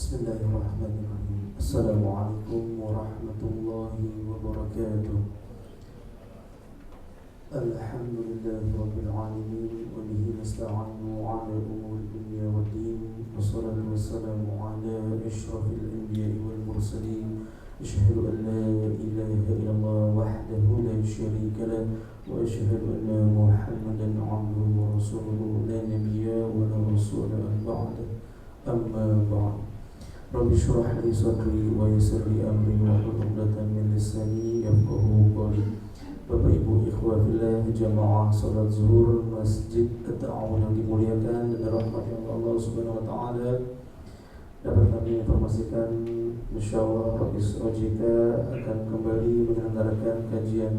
Bismillahirrahmanirrahim. Assalamualaikum warahmatullahi wabarakatuh. Alhamdulillahi rabbil alamin wa bihi nasta'inu 'ala umuri dunya waddin. Wassalatu wassalamu 'ala asyrafil anbiya'i wal mursalin. Asyhadu an la ilaha illallah wahdahu la syarika lah wa asyhadu anna Muhammadan 'abduhu wa rasuluhu la nabiyya wa la rasula ba'da. Amma ba'd. Rabbi shrah li sadri wa yassir li amri wahlul 'uqdatam min lisani yafqahu qawli. Bapak Ibu ikhwah fillah jamaah salat zuhur Masjid At-Ta'awun yang dimuliakan dan dirahmati Allah Subhanahu wa taala, dapat kami informasikan insyaallah Rais OJK akan kembali menyelenggarakan kajian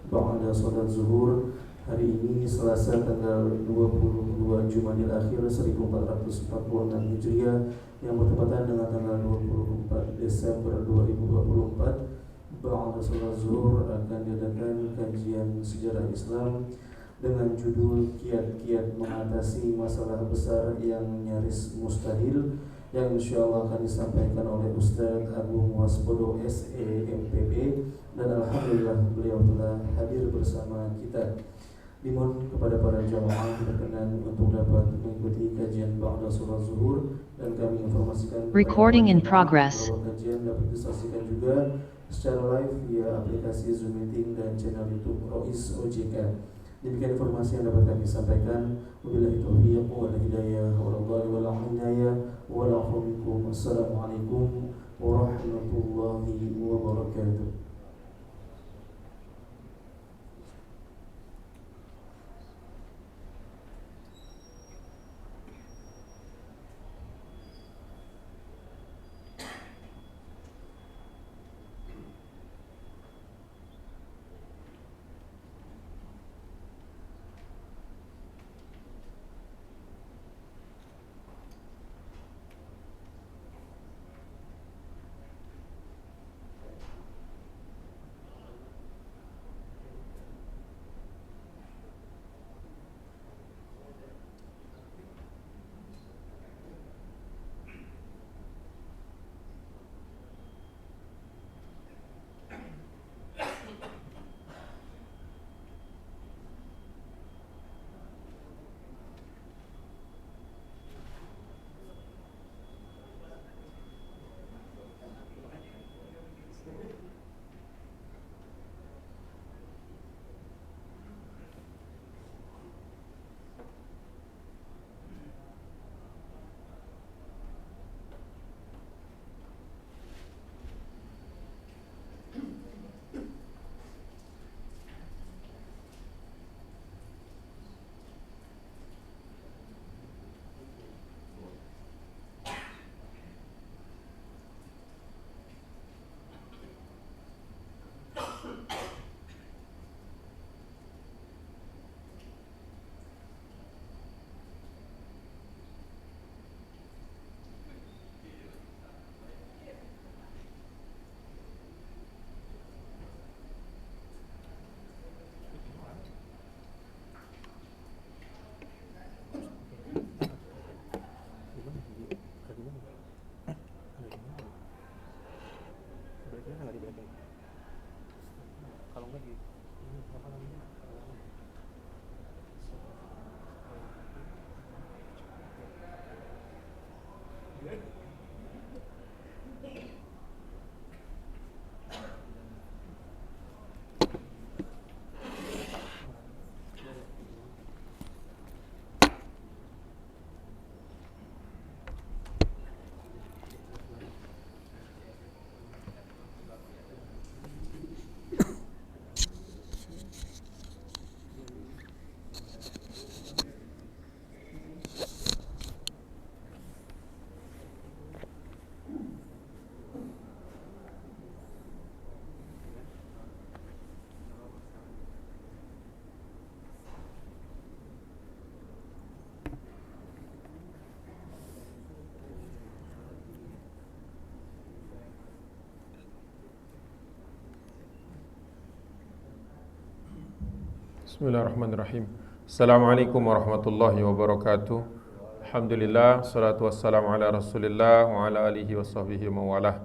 ba'da salat zuhur hari ini Selasa tanggal 22 Jumadil Akhir 1446 Hijriah yang bertepatan dengan tanggal 24 Desember 2024. Ba'da salat zuhur akan diadakan kajian sejarah Islam dengan judul kiat-kiat mengatasi masalah besar yang nyaris mustahil, yang insyaallah akan disampaikan oleh Ustaz Agung Waspodo SE MPB, dan alhamdulillah beliau telah hadir bersama kita. Dimohon kepada para jamaah berkenan untuk dapat mengikuti kajian ba'da salat zuhur, dan kami informasikan Recording in progress. bahwa kajian dapat disaksikan juga secara live via aplikasi Zoom Meeting dan channel YouTube Rais OJK. Demikian informasi yang dapat kami sampaikan. Wabillahi taufiq wal hidayah wallahi wal hidayah wal afu minkum. Assalamualaikum warahmatullahi wabarakatuh. Bismillahirrahmanirrahim. Assalamualaikum warahmatullahi wabarakatuh. Alhamdulillah, salatu wassalamu ala rasulillah wa ala alihi wa sahbihi wa mawalah.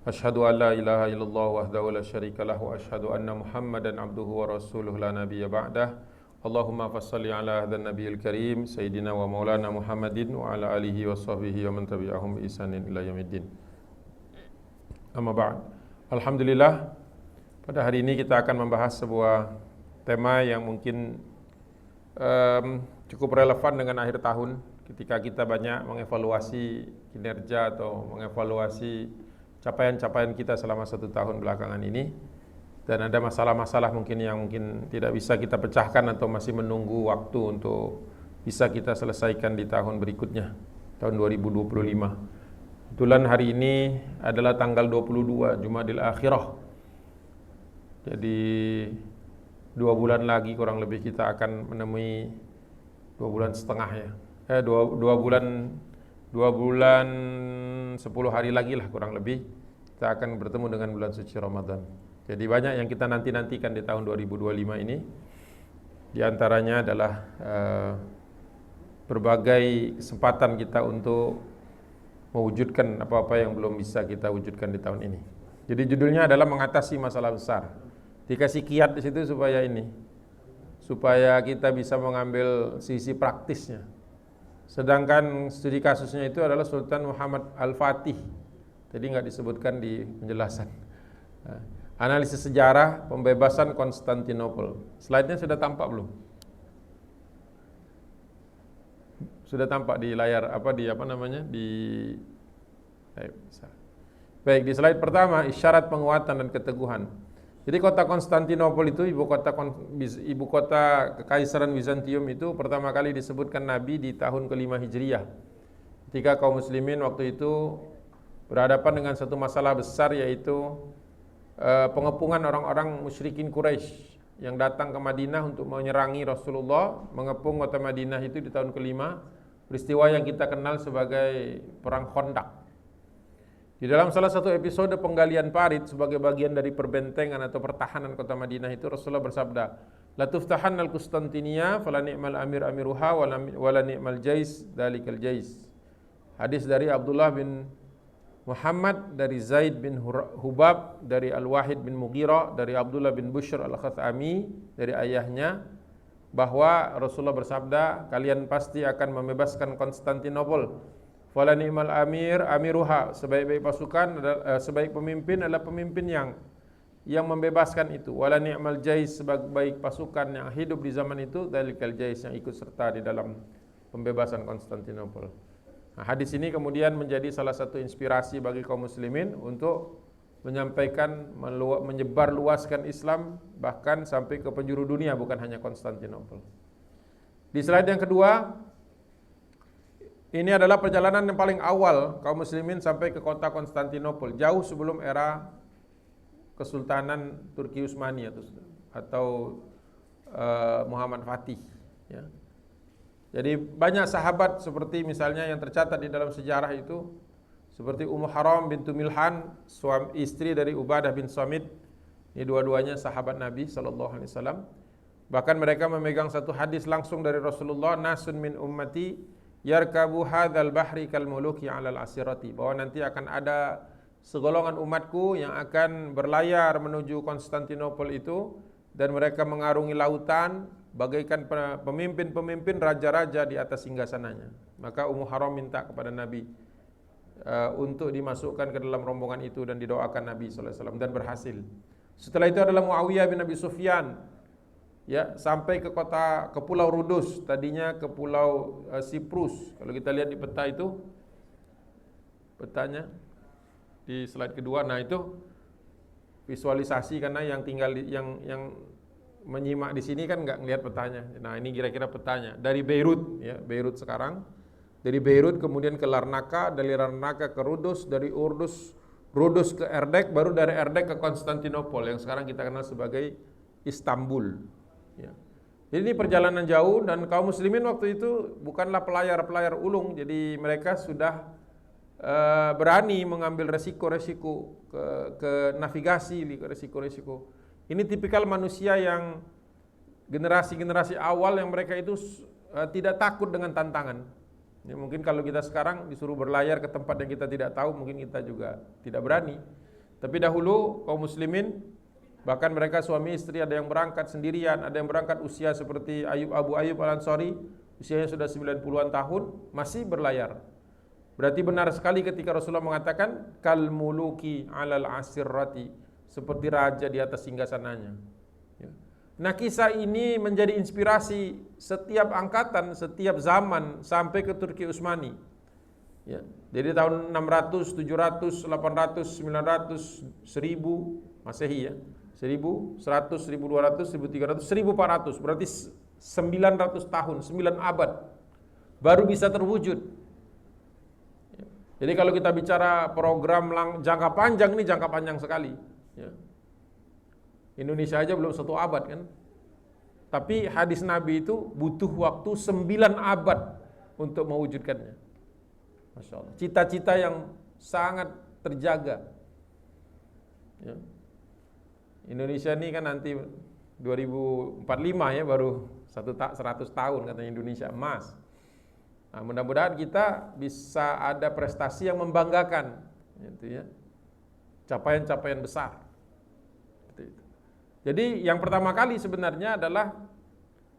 Ashhadu an la ilaha illallah wahdahu la syarika lah wa ashhadu anna muhammadan abduhu wa rasuluh la nabiyya ba'dah. Allahumma fassalli ala hadhan nabiyil karim sayyidina wa maulana Muhammadin wa ala alihi wa sahbihi wa man tabi'ahum bi ihsanin ila yaumiddin. Amma ba'd. Alhamdulillah, pada hari ini kita akan membahas sebuah tema yang mungkin cukup relevan dengan akhir tahun, ketika kita banyak mengevaluasi kinerja atau mengevaluasi capaian-capaian kita selama 1 tahun belakangan ini, dan ada masalah-masalah mungkin yang tidak bisa kita pecahkan atau masih menunggu waktu untuk bisa kita selesaikan di tahun berikutnya, tahun 2025. Kebetulan hari ini adalah tanggal 22 Jumadil Akhirah. Jadi 2 bulan lagi kurang lebih kita akan menemui 2 bulan setengah ya. 2 bulan 10 hari lagi lah kurang lebih kita akan bertemu dengan bulan suci Ramadan. Jadi banyak yang kita nanti-nantikan di tahun 2025 ini. Di antaranya adalah berbagai kesempatan kita untuk mewujudkan apa-apa yang belum bisa kita wujudkan di tahun ini. Jadi judulnya adalah mengatasi masalah besar. Dikasih kiat di situ supaya kita bisa mengambil sisi praktisnya. Sedangkan studi kasusnya itu adalah Sultan Muhammad Al-Fatih. Tadi nggak disebutkan di penjelasan. Analisis sejarah pembebasan Konstantinopel. Slide-nya sudah tampak belum? Sudah tampak di layar Baik, di slide pertama isyarat penguatan dan keteguhan. Jadi kota Konstantinopel itu ibu kota Kekaisaran Bizantium itu pertama kali disebutkan Nabi di tahun ke-5 Hijriah. Ketika kaum muslimin waktu itu berhadapan dengan satu masalah besar, yaitu pengepungan orang-orang musyrikin Quraisy yang datang ke Madinah untuk menyerangi Rasulullah, mengepung kota Madinah itu di tahun ke-5, peristiwa yang kita kenal sebagai Perang Khandaq. Di dalam salah satu episode penggalian parit sebagai bagian dari perbentengan atau pertahanan kota Madinah itu, Rasulullah bersabda, "La tuftahannal Qustantinia fala ni'mal amir amiruha wala ni'mal jais dalikal jais." Hadis dari Abdullah bin Muhammad, dari Zaid bin Hubab, dari Al-Wahid bin Mughirah, dari Abdullah bin Bushr Al-Khathami, dari ayahnya, bahwa Rasulullah bersabda, kalian pasti akan membebaskan Konstantinopel. Fala ni'mal amir amiruha, sebaik-baik pasukan sebaik pemimpin adalah pemimpin yang membebaskan itu. Wala ni'mal jais, sebaik-baik pasukan yang hidup di zaman itu dalikal jais, yang ikut serta di dalam pembebasan Konstantinopel. Nah, hadis ini kemudian menjadi salah satu inspirasi bagi kaum muslimin untuk menyampaikan, menyebar luaskan Islam bahkan sampai ke penjuru dunia, bukan hanya Konstantinopel. Di slide yang kedua, ini adalah perjalanan yang paling awal kaum muslimin sampai ke kota Konstantinopel, jauh sebelum era Kesultanan Turki Utsmani atau Muhammad Fatih ya. Jadi banyak sahabat seperti misalnya yang tercatat di dalam sejarah itu, seperti Ummu Haram bintu Milhan, istri dari Ubadah bin Samit. Ini dua-duanya sahabat Nabi SAW. Bahkan mereka memegang satu hadis langsung dari Rasulullah, nasun min ummati yarkabu hadzal bahri kal muluki 'alal asirati, bahwa nanti akan ada segolongan umatku yang akan berlayar menuju Konstantinopel itu, dan mereka mengarungi lautan bagaikan pemimpin-pemimpin raja-raja di atas singgasananya. Maka Ummu Haram minta kepada Nabi untuk dimasukkan ke dalam rombongan itu dan didoakan Nabi SAW, dan berhasil. Setelah itu adalah Muawiyah bin Abi Sufyan, ya, sampai ke Pulau Rudus, tadinya ke Pulau Siprus. Kalau kita lihat di peta itu, petanya di slide kedua, nah itu visualisasi, karena yang tinggal yang menyimak di sini kan nggak ngelihat petanya. Nah ini kira-kira petanya dari Beirut, ya, Beirut sekarang, dari Beirut kemudian ke Larnaca, dari Larnaca ke Rudus, dari Rudus ke Erdek, baru dari Erdek ke Konstantinopel yang sekarang kita kenal sebagai Istanbul. Ya. Jadi ini perjalanan jauh, dan kaum muslimin waktu itu bukanlah pelayar-pelayar ulung, jadi mereka sudah berani mengambil resiko-resiko ke navigasi, ke resiko-resiko. Ini tipikal manusia yang generasi-generasi awal yang mereka itu tidak takut dengan tantangan. Ya, mungkin kalau kita sekarang disuruh berlayar ke tempat yang kita tidak tahu, mungkin kita juga tidak berani. Tapi dahulu kaum muslimin, bahkan mereka suami istri ada yang berangkat sendirian, ada yang berangkat usia seperti Abu Ayyub Al-Ansari, usianya sudah 90-an tahun, masih berlayar. Berarti benar sekali ketika Rasulullah mengatakan kal muluki alal asirrati, seperti raja di atas singgasananya. Ya. Nah, kisah ini menjadi inspirasi setiap angkatan, setiap zaman sampai ke Turki Utsmani. Ya. Jadi tahun 600, 700, 800, 900, 1000 Masehi ya. 1000, 100, 1200, 1300, 1400, berarti 900 tahun, 9 abad baru bisa terwujud. Jadi kalau kita bicara program jangka panjang, ini jangka panjang sekali. Ya. Indonesia aja belum 1 abad kan. Tapi hadis Nabi itu butuh waktu 9 abad untuk mewujudkannya. Masya Allah. Cita-cita yang sangat terjaga. Ya. Indonesia ini kan nanti 2045 ya, baru 100 tahun katanya Indonesia emas. Nah, mudah-mudahan kita bisa ada prestasi yang membanggakan, gitu ya, capaian-capaian besar. Gitu. Jadi yang pertama kali sebenarnya adalah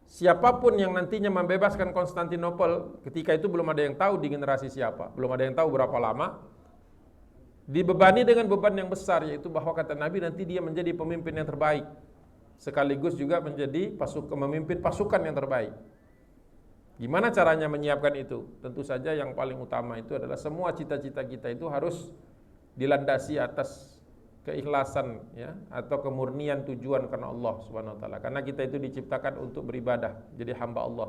siapapun yang nantinya membebaskan Konstantinopel, ketika itu belum ada yang tahu di generasi siapa, belum ada yang tahu berapa lama, dibebani dengan beban yang besar, yaitu bahwa kata Nabi nanti dia menjadi pemimpin yang terbaik, sekaligus juga menjadi memimpin pasukan yang terbaik. Gimana caranya menyiapkan itu? Tentu saja yang paling utama itu adalah semua cita-cita kita itu harus dilandasi atas keikhlasan ya, atau kemurnian tujuan karena Allah Subhanahu wa taala. Karena kita itu diciptakan untuk beribadah, jadi hamba Allah.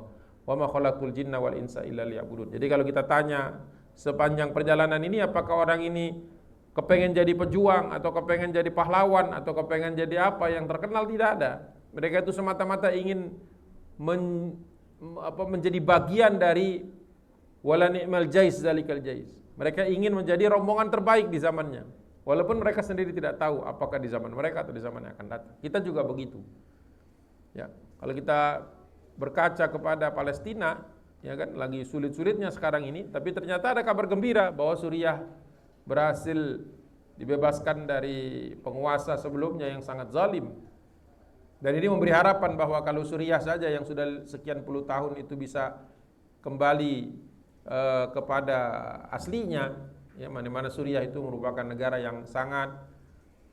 Wa ma khalaqtul jinna wal insa illa liya'budun. Jadi kalau kita tanya sepanjang perjalanan ini apakah orang ini kepengen jadi pejuang atau kepengen jadi pahlawan atau kepengen jadi apa yang terkenal, tidak ada. Mereka itu semata-mata ingin menjadi bagian dari wala ni'mal jais zalikal jais. Mereka ingin menjadi rombongan terbaik di zamannya. Walaupun mereka sendiri tidak tahu apakah di zaman mereka atau di zaman yang akan datang. Kita juga begitu. Ya, kalau kita berkaca kepada Palestina, ya kan, lagi sulit-sulitnya sekarang ini, tapi ternyata ada kabar gembira bahwa Suriah berhasil dibebaskan dari penguasa sebelumnya yang sangat zalim. Dan ini memberi harapan bahwa kalau Suriah saja yang sudah sekian puluh tahun itu bisa kembali kepada aslinya, ya, mana Suriah itu merupakan negara yang sangat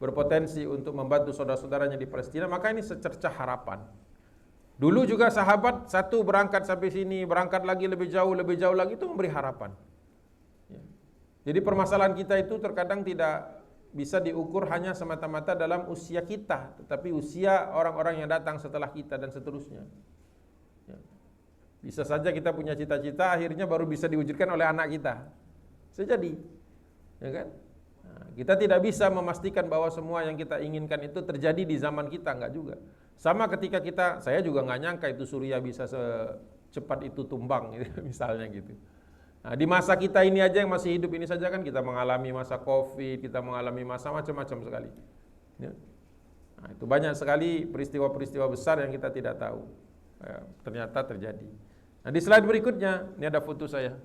berpotensi untuk membantu saudara-saudaranya di Palestina, maka ini secercah harapan. Dulu juga sahabat satu berangkat sampai sini, berangkat lagi lebih jauh lagi, itu memberi harapan. Ya. Jadi permasalahan kita itu terkadang tidak bisa diukur hanya semata-mata dalam usia kita, tetapi usia orang-orang yang datang setelah kita dan seterusnya. Ya. Bisa saja kita punya cita-cita, akhirnya baru bisa diwujudkan oleh anak kita. Sejadi, ya kan? Nah, kita tidak bisa memastikan bahwa semua yang kita inginkan itu terjadi di zaman kita, enggak juga. Sama ketika saya juga nggak nyangka itu Suriah bisa secepat itu tumbang, gitu, misalnya gitu. Nah, di masa kita ini aja yang masih hidup ini saja kan kita mengalami masa Covid, kita mengalami masa macam-macam sekali. Ya. Nah, itu banyak sekali peristiwa-peristiwa besar yang kita tidak tahu. Ya, ternyata terjadi. Nah, di slide berikutnya ini ada foto saya.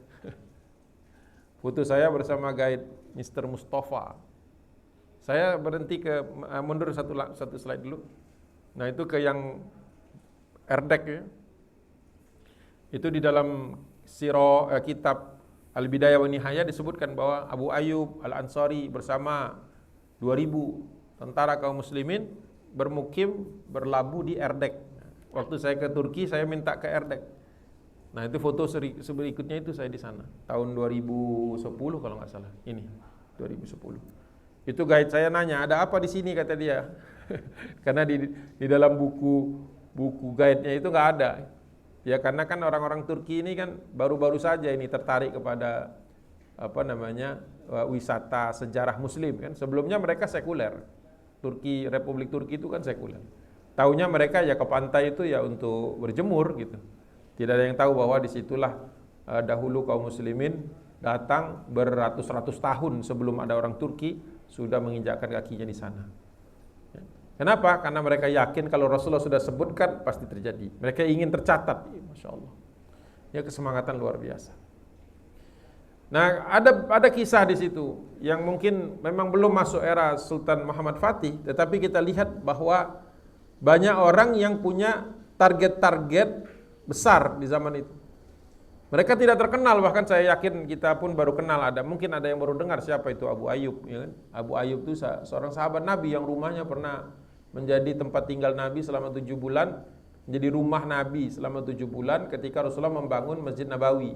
Foto saya bersama guide Mr. Mustafa. Saya berhenti mundur satu slide dulu. Nah, itu ke yang Erdek ya. Itu di dalam kitab Al-Bidayah wa Nihayah disebutkan bahwa Abu Ayyub Al-Ansari bersama 2000 tentara kaum muslimin berlabuh di Erdek. Waktu saya ke Turki, saya minta ke Erdek. Nah, itu foto berikutnya itu saya di sana tahun 2010 kalau nggak salah. Ini 2010. Itu guide saya nanya, "Ada apa di sini?" kata dia. Karena di dalam buku guide-nya itu nggak ada. Ya, karena kan orang-orang Turki ini kan baru-baru saja ini tertarik kepada wisata sejarah muslim kan. Sebelumnya mereka sekuler. Republik Turki itu kan sekuler. Taunya mereka ya ke pantai itu ya untuk berjemur gitu. Tidak ada yang tahu bahwa disitulah dahulu kaum muslimin datang beratus-ratus tahun sebelum ada orang Turki sudah menginjakkan kakinya di sana. Kenapa? Karena mereka yakin kalau Rasulullah sudah sebutkan pasti terjadi. Mereka ingin tercatat. Masya Allah. Ya, kesemangatan luar biasa. Nah, ada kisah di situ yang mungkin memang belum masuk era Sultan Muhammad Fatih, tetapi kita lihat bahwa banyak orang yang punya target-target besar di zaman itu. Mereka tidak terkenal, bahkan saya yakin kita pun baru kenal, mungkin ada yang baru dengar siapa itu Abu Ayyub, ya kan? Abu Ayyub itu seorang sahabat Nabi yang rumahnya pernah menjadi tempat tinggal Nabi selama 7 bulan, menjadi rumah Nabi selama 7 bulan ketika Rasulullah membangun Masjid Nabawi.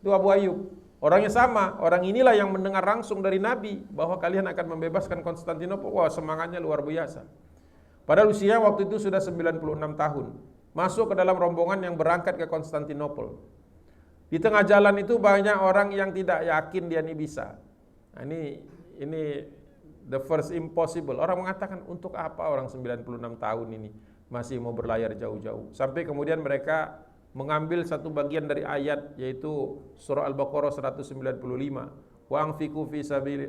Itu Abu Ayyub. Orangnya sama, orang inilah yang mendengar langsung dari Nabi bahwa kalian akan membebaskan Konstantinopel. Wah, semangatnya luar biasa. Padahal usia waktu itu sudah 96 tahun. Masuk ke dalam rombongan yang berangkat ke Konstantinopel. Di tengah jalan itu banyak orang yang tidak yakin dia ini bisa. Nah, ini the first impossible. Orang mengatakan, untuk apa orang 96 tahun ini masih mau berlayar jauh-jauh. Sampai kemudian mereka mengambil satu bagian dari ayat, yaitu surah Al-Baqarah 195. Wa anfiqu fi sabil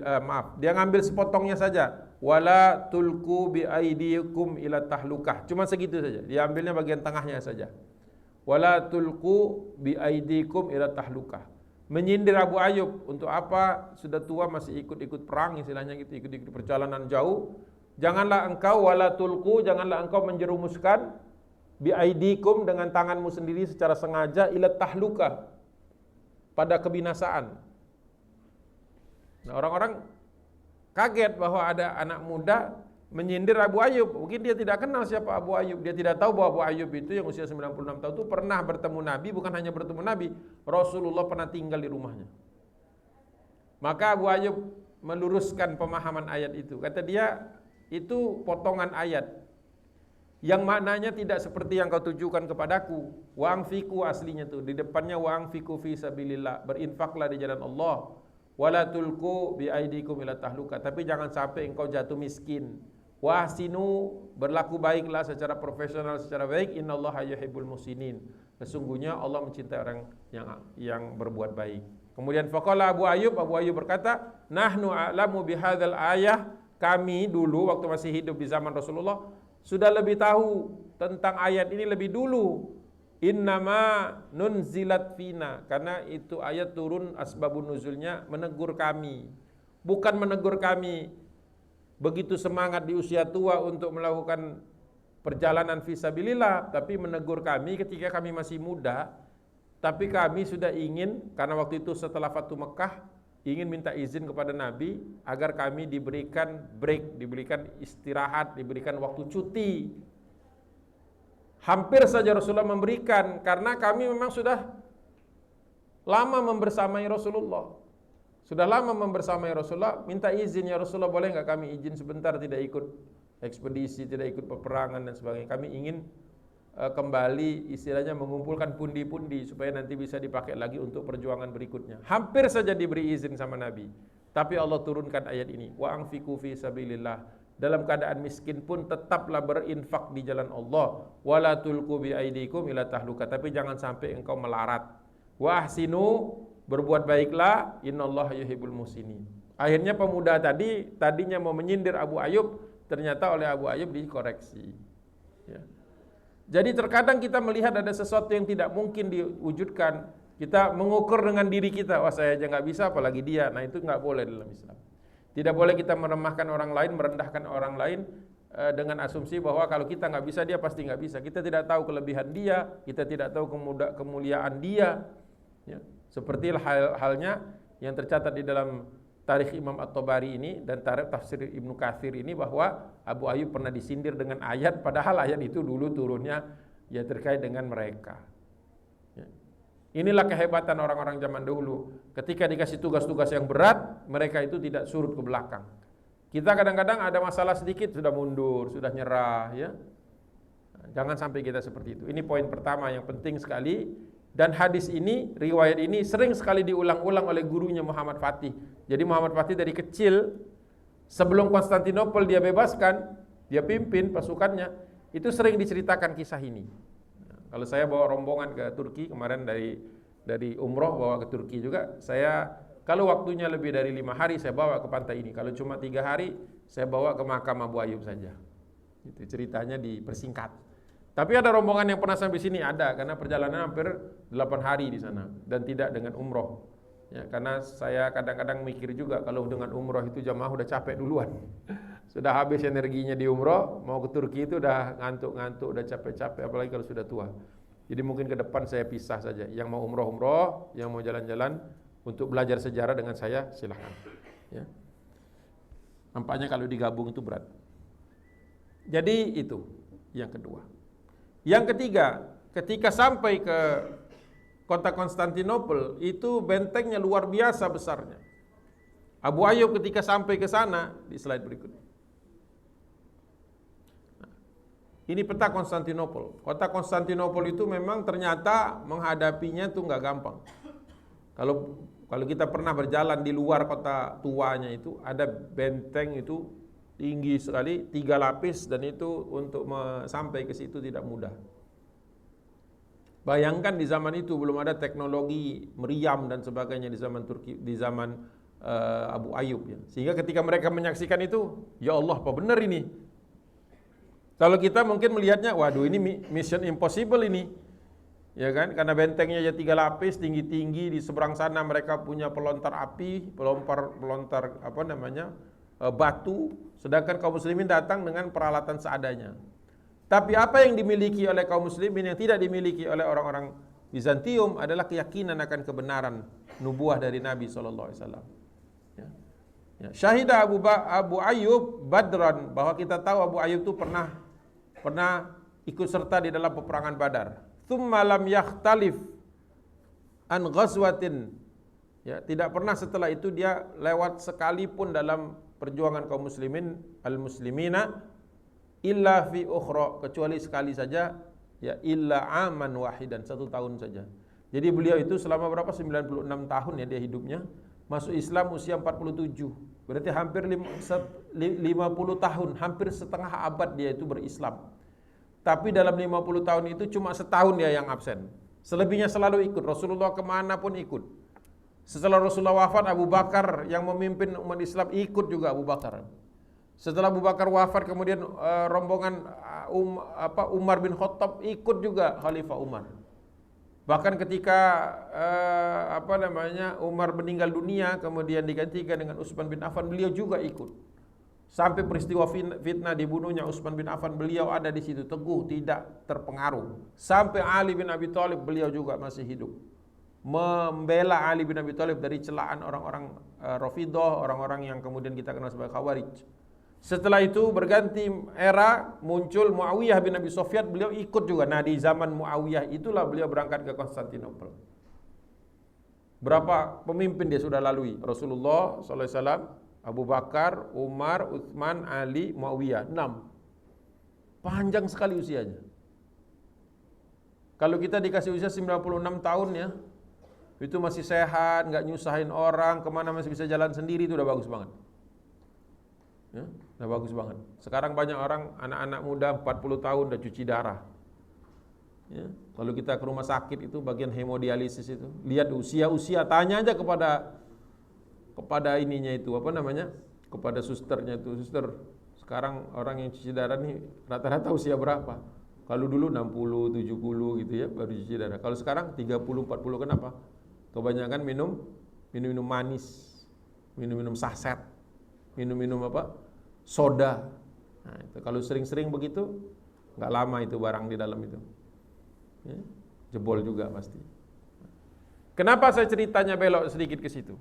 dia ngambil sepotongnya saja. Wala tulku bi aidikum ila tahlukah. Cuma segitu saja. Dia ambilnya bagian tengahnya saja. Wala tulku bi aidikum ila tahlukah. Menyindir Abu Ayyub, untuk apa sudah tua masih ikut-ikut perang, istilahnya gitu, ikut-ikut perjalanan jauh. Janganlah engkau wala tulku, janganlah engkau menjerumuskan biaidikum dengan tanganmu sendiri secara sengaja ila tahluka, pada kebinasaan. Nah, orang-orang kaget bahwa ada anak muda menyindir Abu Ayyub. Mungkin dia tidak kenal siapa Abu Ayyub. Dia tidak tahu bahwa Abu Ayyub itu yang usia 96 tahun itu pernah bertemu Nabi. Bukan hanya bertemu Nabi, Rasulullah pernah tinggal di rumahnya. Maka Abu Ayyub meluruskan pemahaman ayat itu. Kata dia, itu potongan ayat yang maknanya tidak seperti yang kau tujukan kepadaku. Wa anfiqu aslinya tuh di depannya wa anfiqu fi sabilillah, berinfaklah di jalan Allah. Wala tulku bi aidikum ila tahluka, tapi jangan sampai engkau jatuh miskin. Wa ahsinu, berlaku baiklah secara profesional, secara baik. Innallaha yuhibbul muhsinin, sesungguhnya Allah mencintai orang yang berbuat baik. Kemudian faqala Abu Ayyub berkata, nahnu a'lamu bihadzal ayah, kami dulu waktu masih hidup di zaman Rasulullah sudah lebih tahu tentang ayat ini lebih dulu. Innama nunzilat fina, karena itu ayat turun asbabun nuzulnya menegur kami. Bukan menegur kami begitu semangat di usia tua untuk melakukan perjalanan fisabilillah, tapi menegur kami ketika kami masih muda. Tapi kami sudah ingin, karena waktu itu setelah Fatu Mekah, ingin minta izin kepada Nabi agar kami diberikan break, diberikan istirahat, diberikan waktu cuti. Hampir saja Rasulullah memberikan, karena kami memang sudah lama membersamai Rasulullah. Sudah lama membersamai Rasulullah, minta izin, ya Rasulullah boleh enggak kami izin sebentar tidak ikut ekspedisi, tidak ikut peperangan dan sebagainya. Kami ingin kembali istilahnya mengumpulkan pundi-pundi supaya nanti bisa dipakai lagi untuk perjuangan berikutnya. Hampir saja diberi izin sama Nabi. Tapi Allah turunkan ayat ini, wa anfiqu fi sabilillah. Dalam keadaan miskin pun tetaplah berinfak di jalan Allah. Wala tulqu bi aidikum ila tahluka, tapi jangan sampai engkau melarat. Wa ahsinu, berbuat baiklah, innallaha yuhibbul muhsinin. Akhirnya pemuda tadinya mau menyindir Abu Ayyub, ternyata oleh Abu Ayyub dikoreksi. Ya. Jadi terkadang kita melihat ada sesuatu yang tidak mungkin diwujudkan, kita mengukur dengan diri kita, wah saya aja nggak bisa apalagi dia. Nah itu nggak boleh dalam Islam. Tidak boleh kita meremahkan orang lain, merendahkan orang lain dengan asumsi bahwa kalau kita nggak bisa dia pasti nggak bisa. Kita tidak tahu kelebihan dia, kita tidak tahu kemuliaan dia. Ya. Seperti halnya yang tercatat di dalam tarikh Imam At-Tabari ini dan tarikh tafsir Ibnu Katsir ini, bahwa Abu Ayyub pernah disindir dengan ayat, padahal ayat itu dulu turunnya ya terkait dengan mereka. Ya. Inilah kehebatan orang-orang zaman dahulu. Ketika dikasih tugas-tugas yang berat, mereka itu tidak surut ke belakang. Kita kadang-kadang ada masalah sedikit sudah mundur, sudah nyerah, ya. Jangan sampai kita seperti itu. Ini poin pertama yang penting sekali. Dan hadis ini, riwayat ini sering sekali diulang-ulang oleh gurunya Muhammad Fatih. Jadi Muhammad Fatih dari kecil, sebelum Konstantinopel dia bebaskan, dia pimpin pasukannya, itu sering diceritakan kisah ini. Kalau saya bawa rombongan ke Turki kemarin dari umroh bawa ke Turki juga, saya kalau waktunya lebih dari 5 hari saya bawa ke pantai ini. Kalau cuma 3 hari saya bawa ke makam Abu Ayyub saja. Itu ceritanya dipersingkat. Tapi ada rombongan yang pernah sampai sini ada, karena perjalanan hampir 8 hari di sana dan tidak dengan umroh. Ya, karena saya kadang-kadang mikir juga kalau dengan umroh itu jamaah udah capek duluan. Sudah habis energinya di umroh, mau ke Turki itu udah ngantuk-ngantuk, udah capek-capek, apalagi kalau sudah tua. Jadi mungkin ke depan saya pisah saja. Yang mau umroh, yang mau jalan-jalan untuk belajar sejarah dengan saya, silahkan. Ya. Nampaknya kalau digabung itu berat. Jadi itu yang kedua. Yang ketiga, ketika sampai ke kota Konstantinopel, itu bentengnya luar biasa besarnya. Abu Ayyub ketika sampai ke sana, di slide berikutnya. Nah, ini peta Konstantinopel. Kota Konstantinopel itu memang ternyata menghadapinya itu nggak gampang. Kalau kita pernah berjalan di luar kota tuanya itu, ada benteng itu tinggi sekali, 3 lapis, dan itu untuk sampai ke situ tidak mudah. Bayangkan di zaman itu belum ada teknologi meriam dan sebagainya di zaman Turki, di zaman Abu Ayyub ya. Sehingga ketika mereka menyaksikan itu, ya Allah, apa benar ini? Kalau kita mungkin melihatnya, waduh ini mission impossible ini. Ya kan? Karena bentengnya ya 3 lapis, tinggi-tinggi, di seberang sana mereka punya pelontar api, pelontar apa namanya? Batu, sedangkan kaum muslimin datang dengan peralatan seadanya. Tapi apa yang dimiliki oleh kaum muslimin yang tidak dimiliki oleh orang-orang Bizantium adalah keyakinan akan kebenaran nubuah dari Nabi SAW. Ya. Ya. Syahidah Abu Ayyub Badran, bahwa kita tahu Abu Ayyub itu pernah ikut serta di dalam peperangan Badar. Tsumma lam yakhtalif an ghazwatin. Ya, tidak pernah setelah itu dia lewat sekalipun dalam perjuangan kaum muslimin al-muslimina illa fi ukhra, kecuali sekali saja, ya illa aman wahidan, 1 tahun saja. Jadi beliau itu selama berapa? 96 tahun ya dia hidupnya. Masuk Islam usia 47. Berarti hampir 50 tahun, hampir setengah abad dia itu berislam. Tapi dalam 50 tahun itu cuma setahun dia yang absen. Selebihnya selalu ikut, Rasulullah kemana pun ikut. Setelah Rasulullah wafat, Abu Bakar yang memimpin umat Islam ikut juga Abu Bakar. Setelah Abu Bakar wafat, kemudian rombongan Umar bin Khattab ikut juga Khalifah Umar. Bahkan ketika Umar meninggal dunia, kemudian digantikan dengan Utsman bin Affan, beliau juga ikut. Sampai peristiwa fitnah dibunuhnya Utsman bin Affan, beliau ada di situ teguh, tidak terpengaruh. Sampai Ali bin Abi Thalib, beliau juga masih hidup, membela Ali bin Abi Thalib dari celaan orang-orang Rafidhah, orang-orang yang kemudian kita kenal sebagai Khawarij. Setelah itu berganti era, muncul Muawiyah bin Abi Sufyan, beliau ikut juga. Nah, di zaman Muawiyah itulah beliau berangkat ke Konstantinopel. Berapa pemimpin dia sudah lalui? Rasulullah SAW, Abu Bakar, Umar, Utsman, Ali, Muawiyah, 6. Panjang sekali usianya. Kalau kita dikasih usia 96 tahun ya, itu masih sehat, nggak nyusahin orang, kemana masih bisa jalan sendiri, itu udah bagus banget. Ya, udah bagus banget. Sekarang banyak orang, anak-anak muda 40 tahun udah cuci darah. Ya, kalau kita ke rumah sakit itu bagian hemodialisis itu, lihat usia-usia, tanya aja kepada ininya itu, apa namanya? Kepada susternya itu, suster, sekarang orang yang cuci darah nih rata-rata usia berapa? Kalau dulu 60, 70 gitu ya baru cuci darah. Kalau sekarang 30, 40, kenapa? Kebanyakan minum manis, minum saset, minum soda. Nah, itu kalau sering-sering begitu, nggak lama itu barang di dalam itu, ya, jebol juga pasti. Kenapa saya ceritanya belok sedikit ke situ?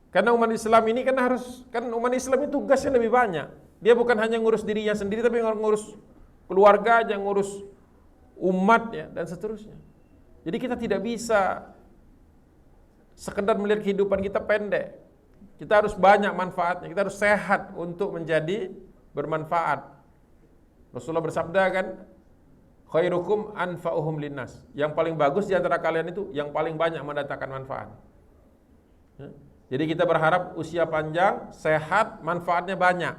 Karena umat Islam ini kan umat Islam itu tugasnya lebih banyak. Dia bukan hanya ngurus dirinya sendiri, tapi ngurus keluarga aja, ngurus umat ya, dan seterusnya. Jadi kita tidak bisa sekedar melihat kehidupan kita pendek. Kita harus banyak manfaatnya, kita harus sehat untuk menjadi bermanfaat. Rasulullah bersabda kan, khairukum anfa'uhum linnas. Yang paling bagus di antara kalian itu yang paling banyak mendatangkan manfaat. Ya. Jadi kita berharap usia panjang, sehat, manfaatnya banyak.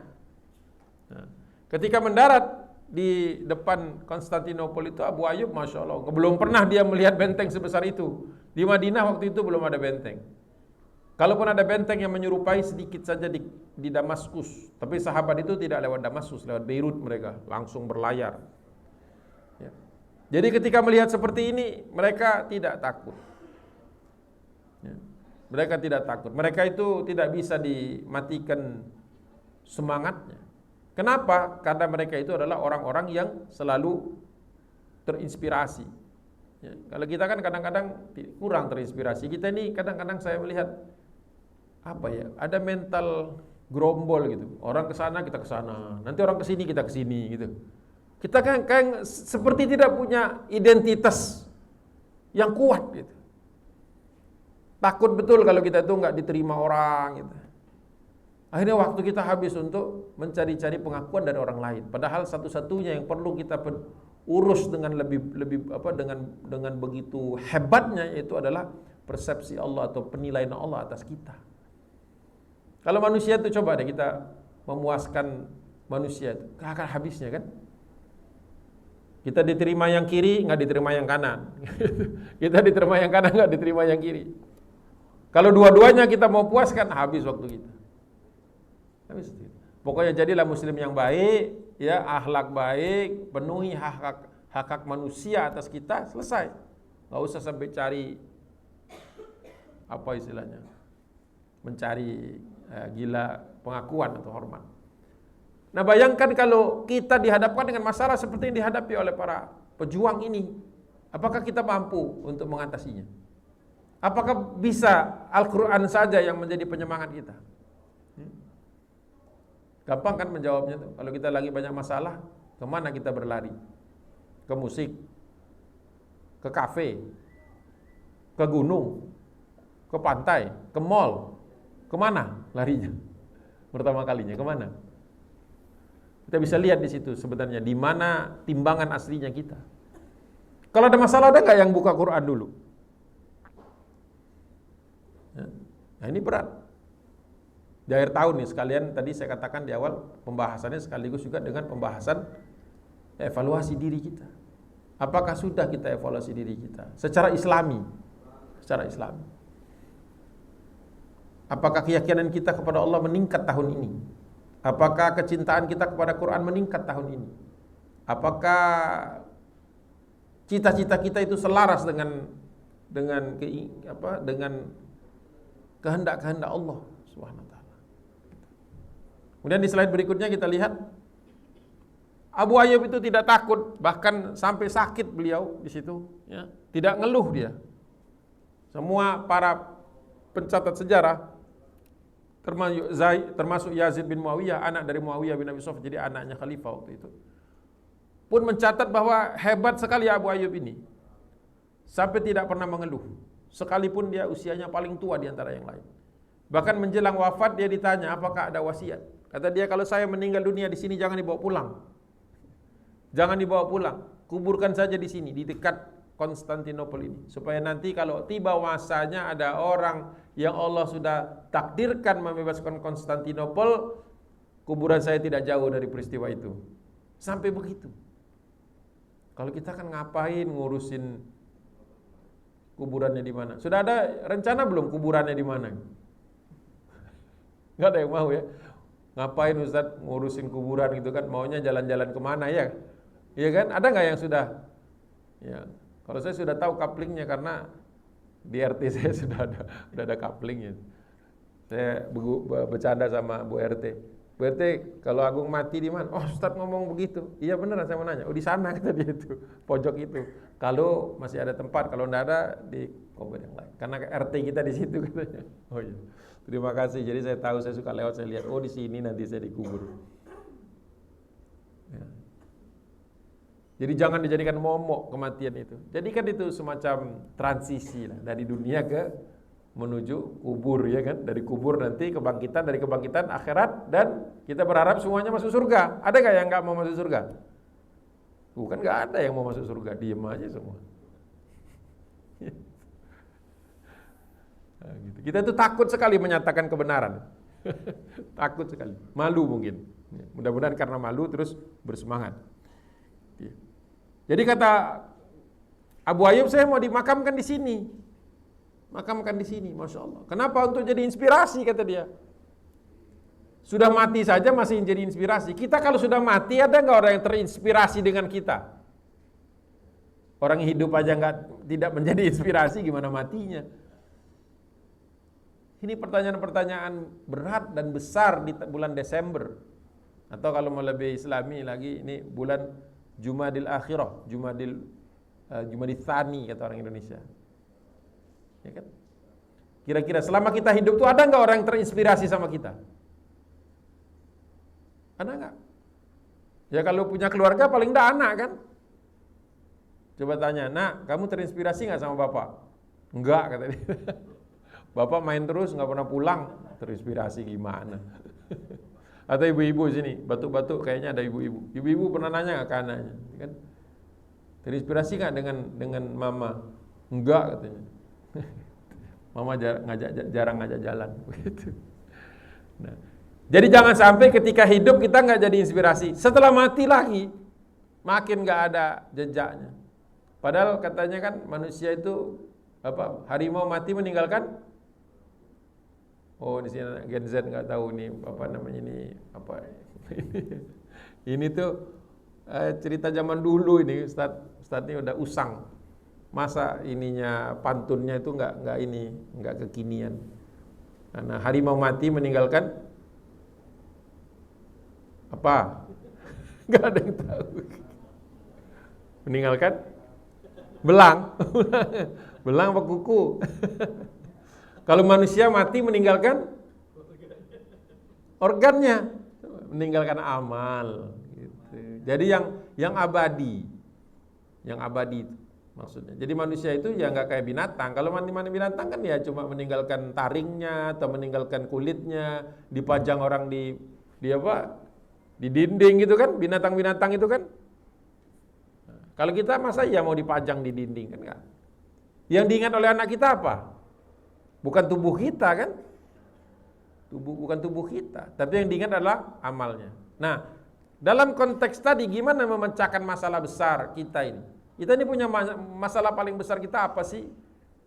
Nah, ketika mendarat di depan Konstantinopel itu, Abu Ayyub, Masya Allah, belum pernah dia melihat benteng sebesar itu. Di Madinah waktu itu belum ada benteng. Kalaupun ada benteng yang menyerupai sedikit saja di Damaskus, tapi sahabat itu tidak lewat Damaskus, lewat Beirut mereka, langsung berlayar. Ya. Jadi ketika melihat seperti ini, mereka tidak takut. Ya. Mereka tidak takut. Mereka itu tidak bisa dimatikan semangatnya. Kenapa? Karena mereka itu adalah orang-orang yang selalu terinspirasi. Ya, kalau kita kan kadang-kadang kurang terinspirasi. Kita ini kadang-kadang saya melihat apa ya? Ada mental gerombol gitu. Orang ke sana kita ke sana. Nanti orang ke sini kita ke sini gitu. Kita kan kayak seperti tidak punya identitas yang kuat gitu. Takut betul kalau kita itu nggak diterima orang gitu. Akhirnya waktu kita habis untuk mencari-cari pengakuan dari orang lain. Padahal satu-satunya yang perlu kita urus dengan dengan begitu hebatnya itu adalah persepsi Allah atau penilaian Allah atas kita. Kalau manusia itu coba deh kita memuaskan manusia itu, akan habisnya kan? Kita diterima yang kiri, nggak diterima yang kanan. Kita diterima yang kanan, nggak diterima yang kiri. Kalau dua-duanya kita mau puaskan, habis waktu kita. Habis. Pokoknya jadilah muslim yang baik, ya, akhlak baik, penuhi hak-hak manusia atas kita, selesai. Nggak usah sampai cari apa istilahnya, mencari gila pengakuan atau hormat. Nah, bayangkan kalau kita dihadapkan dengan masalah seperti yang dihadapi oleh para pejuang ini, apakah kita mampu untuk mengatasinya? Apakah bisa Al-Quran saja yang menjadi penyemangat kita? Gampang kan menjawabnya tuh. Kalau kita lagi banyak masalah, kemana kita berlari? Ke musik, ke kafe, ke gunung, ke pantai, ke mall. Kemana larinya? Pertama kalinya kemana? Kita bisa lihat di situ sebenarnya di mana timbangan aslinya kita. Kalau ada masalah, ada nggak yang buka Quran dulu? Nah, ini berat. Di akhir tahun nih sekalian tadi saya katakan di awal pembahasannya sekaligus juga dengan pembahasan evaluasi diri kita. Apakah sudah kita evaluasi diri kita secara Islami? Secara Islami. Apakah keyakinan kita kepada Allah meningkat tahun ini? Apakah kecintaan kita kepada Quran meningkat tahun ini? Apakah cita-cita kita itu selaras dengan kehendak-kehendak Allah Subhanahu wa taala. Kemudian di slide berikutnya kita lihat Abu Ayyub itu tidak takut, bahkan sampai sakit beliau di situ, ya. Tidak ngeluh dia. Semua para pencatat sejarah termasuk Yazid bin Muawiyah, anak dari Muawiyah bin Abi Sufyan, jadi anaknya khalifah waktu itu, pun mencatat bahwa hebat sekali Abu Ayyub ini, sampai tidak pernah mengeluh, sekalipun dia usianya paling tua di antara yang lain. Bahkan menjelang wafat dia ditanya apakah ada wasiat. Kata dia, kalau saya meninggal dunia di sini jangan dibawa pulang, jangan dibawa pulang, kuburkan saja di sini di dekat Konstantinopel ini, supaya nanti kalau tiba masanya ada orang yang Allah sudah takdirkan membebaskan Konstantinopel, kuburan saya tidak jauh dari peristiwa itu. Sampai begitu. Kalau kita kan ngapain ngurusin kuburannya di mana? Sudah ada rencana belum kuburannya di mana? Nggak ada yang mau ya. Ngapain Ustaz ngurusin kuburan gitu kan? Maunya jalan-jalan kemana ya? Iya kan? Ada nggak yang sudah? Ya. Kalau saya sudah tahu kaplingnya karena di RT saya sudah ada kaplingnya. Saya bercanda sama Bu RT. Bu RT, kalau Agung mati di mana? Oh, Ustaz ngomong begitu. Iya beneran, saya mau nanya. Oh, di sana kata dia itu, pojok itu. Kalau masih ada tempat, kalau enggak ada di kubur yang lain. Karena RT kita di situ katanya. Oh iya. Terima kasih. Jadi saya tahu, saya suka lewat, saya lihat, oh di sini nanti saya dikubur. Ya. Jadi jangan dijadikan momok kematian itu. Jadikan itu semacam transisi lah, dari dunia ke menuju kubur, ya kan? Dari kubur nanti kebangkitan, dari kebangkitan akhirat, dan kita berharap semuanya masuk surga. Ada gak yang gak mau masuk surga? Bukan gak ada yang mau masuk surga, diem aja semua. Nah, gitu. Kita itu takut sekali menyatakan kebenaran. Takut sekali, malu mungkin. Mudah-mudahan karena malu terus bersemangat. Jadi kata Abu Ayyub, saya mau dimakamkan di sini. Makamkan di sini, Masya Allah. Kenapa? Untuk jadi inspirasi, kata dia. Sudah mati saja masih jadi inspirasi. Kita kalau sudah mati, ada nggak orang yang terinspirasi dengan kita? Orang hidup aja tidak menjadi inspirasi, gimana matinya? Ini pertanyaan-pertanyaan berat dan besar di bulan Desember. Atau kalau mau lebih islami lagi, ini bulan Jumadil Akhirah, Jumadil Tsani kata orang Indonesia. Ya kan? Kira-kira selama kita hidup tuh ada nggak orang yang terinspirasi sama kita? Ada nggak? Ya kalau punya keluarga paling enggak anak kan? Coba tanya, nak, kamu terinspirasi nggak sama bapak? Enggak, kata dia. Bapak main terus, nggak pernah pulang. Terinspirasi gimana? Atau ibu-ibu sini, batuk-batuk kayaknya ada ibu-ibu. Ibu-ibu pernah nanya nggak ke anaknya? Kan? Terinspirasi nggak dengan mama? Enggak, katanya. Mama jarang ngajak jalan. Nah, jadi jangan sampai ketika hidup kita nggak jadi inspirasi. Setelah mati lagi, makin nggak ada jejaknya. Padahal katanya kan manusia itu harimau mati meninggalkan. Oh, di sini Gen Z nggak tahu nih apa namanya ini apa. Ini tuh cerita zaman dulu ini. Ustaz ini udah usang. Masa ininya pantunnya itu nggak kekinian. Karena harimau mati meninggalkan apa? Nggak ada yang tahu. Meninggalkan belang. Belang apa kuku? Kalau manusia mati meninggalkan organnya, meninggalkan amal gitu. Jadi yang abadi itu maksudnya. Jadi manusia itu ya nggak kayak binatang. Kalau binatang kan ya cuma meninggalkan taringnya atau meninggalkan kulitnya, dipajang orang di dinding gitu kan, binatang-binatang itu kan. Kalau kita masa ya mau dipajang di dinding kan enggak? Yang diingat oleh anak kita apa? Bukan tubuh kita kan? Bukan tubuh kita, tapi yang diingat adalah amalnya. Nah, dalam konteks tadi gimana memecahkan masalah besar kita ini? Kita ini punya masalah paling besar kita apa sih?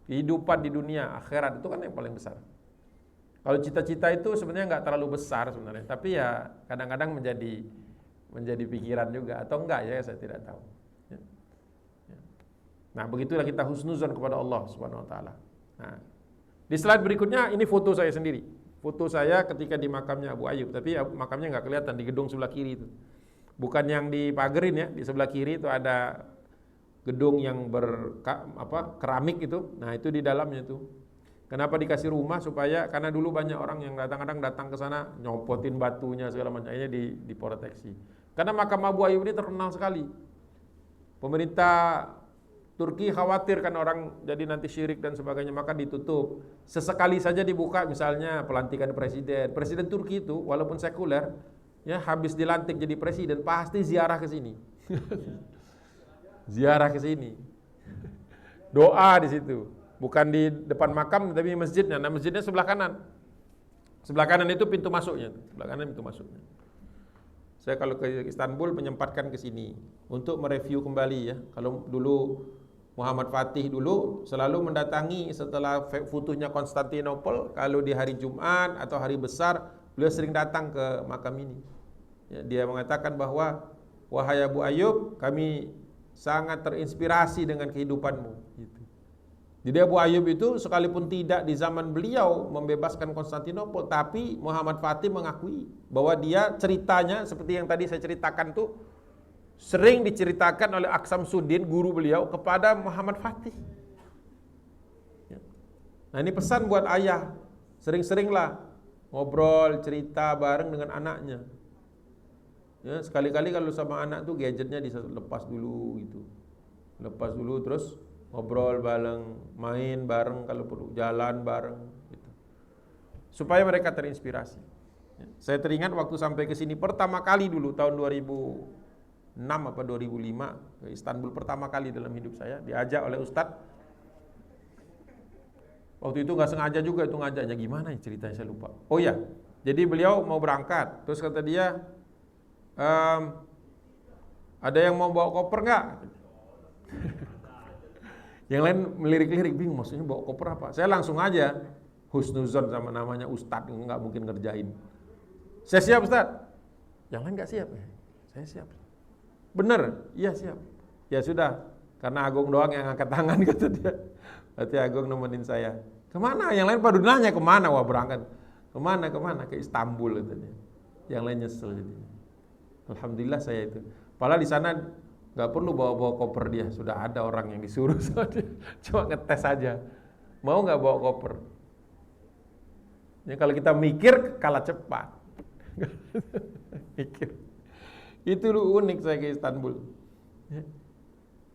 Kehidupan di dunia, akhirat itu kan yang paling besar. Kalau cita-cita itu sebenarnya nggak terlalu besar sebenarnya, tapi ya kadang-kadang menjadi pikiran juga atau enggak ya saya tidak tahu. Nah, begitulah kita husnuzon kepada Allah Subhanahu wa taala. Nah, di slide berikutnya ini foto saya sendiri. Foto saya ketika di makamnya Abu Ayyub, tapi makamnya nggak kelihatan di gedung sebelah kiri itu. Bukan yang dipagerin ya, di sebelah kiri itu ada gedung yang keramik itu. Nah, itu di dalamnya itu. Kenapa dikasih rumah? Karena dulu banyak orang yang kadang-kadang datang ke sana nyopotin batunya segala macam, ini diproteksi. Karena makam Abu Ayyub ini terkenal sekali. Pemerintah Turki khawatir kan orang jadi nanti syirik dan sebagainya, maka ditutup. Sesekali saja dibuka, misalnya pelantikan presiden. Presiden Turki itu walaupun sekuler, ya habis dilantik jadi presiden pasti ziarah ke sini. Ziarah ke sini. Doa di situ. Bukan di depan makam tapi masjidnya. Nah, masjidnya sebelah kanan. Sebelah kanan itu pintu masuknya. Sebelah kanan pintu masuknya. Saya kalau ke Istanbul menyempatkan ke sini untuk mereview kembali ya. Kalau dulu Muhammad Fatih dulu selalu mendatangi setelah futuhnya Konstantinopel, kalau di hari Jumat atau hari besar, beliau sering datang ke makam ini. Ya, dia mengatakan bahwa wahai Abu Ayyub, kami sangat terinspirasi dengan kehidupanmu. Gitu. Jadi Abu Ayyub itu sekalipun tidak di zaman beliau membebaskan Konstantinopel, tapi Muhammad Fatih mengakui bahwa dia ceritanya seperti yang tadi saya ceritakan tuh sering diceritakan oleh Aksamsuddin, guru beliau, kepada Muhammad Fatih. Nah, ini pesan buat ayah, sering-seringlah ngobrol, cerita bareng dengan anaknya. Ya, sekali-kali kalau sama anak tuh gadgetnya dilepas dulu gitu. Lepas dulu terus ngobrol bareng, main bareng kalau perlu, jalan bareng gitu. Supaya mereka terinspirasi. Ya, saya teringat waktu sampai ke sini pertama kali dulu tahun 2006 apa 2005 ke Istanbul pertama kali dalam hidup saya, diajak oleh Ustadz. Waktu itu nggak sengaja juga itu ngajaknya, gimana ya ceritanya saya lupa. Oh ya, jadi beliau mau berangkat, terus kata dia, ada yang mau bawa koper nggak? Yang lain melirik-lirik, bingung maksudnya bawa koper apa? Saya langsung aja husnuzon sama namanya Ustadz, nggak mungkin ngerjain. Saya siap Ustadz. Yang lain nggak siap ya? Saya siap. Bener? Iya siap. Ya sudah, karena Agung doang yang angkat tangan kata dia. Berarti Agung nemenin saya. Kemana? Yang lain pada nanya kemana? Wah berangkat. Kemana? Ke Istanbul katanya. Yang lain nyesel jadi. Alhamdulillah saya itu. Padahal di sana nggak perlu bawa koper dia. Sudah ada orang yang disuruh sama dia. Cuma ngetes aja. Mau nggak bawa koper? Ya, kalau kita mikir kalah cepat. Mikir. Itu unik saya ke Istanbul.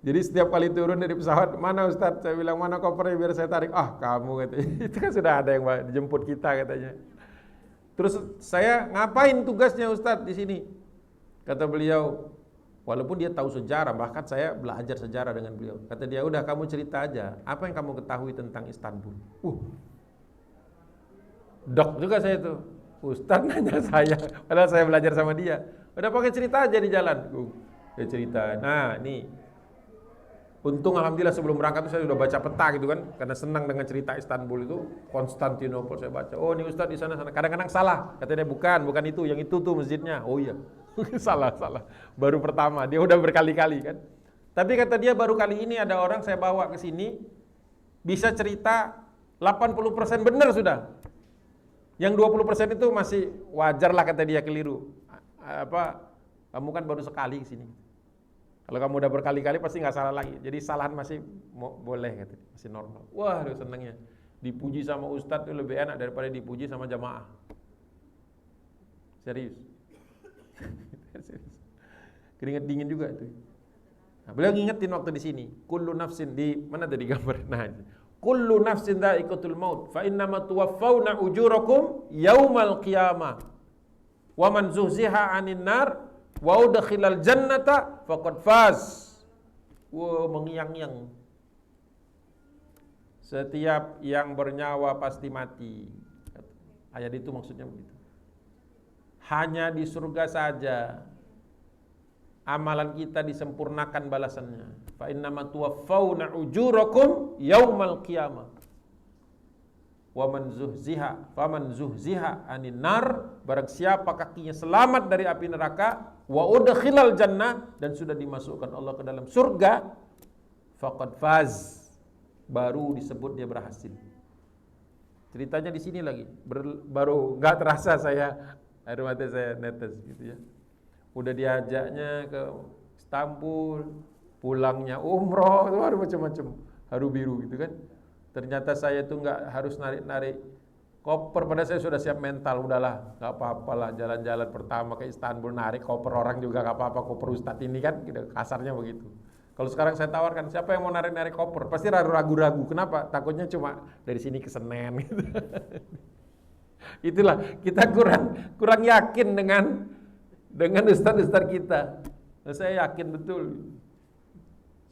Jadi setiap kali turun dari pesawat, mana Ustadz? Saya bilang, mana kopernya biar saya tarik. Ah, kamu katanya. Itu kan sudah ada yang dijemput kita katanya. Terus saya, ngapain tugasnya Ustadz di sini? Kata beliau, walaupun dia tahu sejarah, bahkan saya belajar sejarah dengan beliau. Kata dia, udah kamu cerita aja, apa yang kamu ketahui tentang Istanbul? Dok juga saya tuh. Ustadz nanya saya, padahal saya belajar sama dia. Udah pakai cerita aja di jalan. Dia cerita, nah nih. Untung alhamdulillah sebelum berangkat saya sudah baca peta gitu kan, karena senang dengan cerita Istanbul itu, Konstantinopel saya baca. Oh ini Ustadz di sana. Kadang-kadang salah, katanya bukan itu, yang itu tuh masjidnya. Oh iya, salah. Baru pertama, dia udah berkali-kali kan. Tapi kata dia baru kali ini ada orang saya bawa ke sini bisa cerita 80% benar sudah. Yang 20% itu masih wajar lah kata dia keliru. Kamu kan baru sekali ke sini. Kalau kamu udah berkali-kali pasti nggak salah lagi. Jadi salahan masih boleh gitu, masih normal. Wah, aduh senangnya. Dipuji sama ustadz itu lebih enak daripada dipuji sama jamaah. Serius. Keringat dingin juga itu. Nah, beliau ngingetin waktu di sini, kullu nafsin di mana tadi gambar? Nah, kullu nafsin dha'iqatul maut, fa innama tuwaffawna ujurakum yaumal qiyamah. Wa man zuhziha 'anil nar wa udkhilal jannata faqad faz. Wow, mengiang-iang. Setiap yang bernyawa pasti mati. Ayat itu maksudnya begitu. Hanya di surga saja amalan kita disempurnakan balasannya. Fa innama tuwaffawna ujurakum yaumal qiyamah. Wa man zuhziha faman zuhziha 'anil nar, barang siapa kakinya selamat dari api neraka, wa udkhilal jannah, dan sudah dimasukkan Allah ke dalam surga, faqad faz, baru disebut dia berhasil. Ceritanya di sini lagi, baru enggak terasa saya air mata saya netes gitu ya. Udah diajaknya ke Istanbul, pulangnya umroh, itu macam-macam, haru biru gitu kan. Ternyata saya itu nggak harus narik-narik koper, padahal saya sudah siap mental, udahlah nggak apa-apa lah, jalan-jalan pertama ke Istanbul narik koper orang juga nggak apa-apa, koper ustadz ini kan, gitu, kasarnya begitu. Kalau sekarang saya tawarkan, siapa yang mau narik-narik koper, pasti ragu-ragu. Kenapa? Takutnya cuma dari sini ke Senen gitu. Itulah kita kurang yakin dengan ustadz-ustadz kita. Nah, saya yakin betul.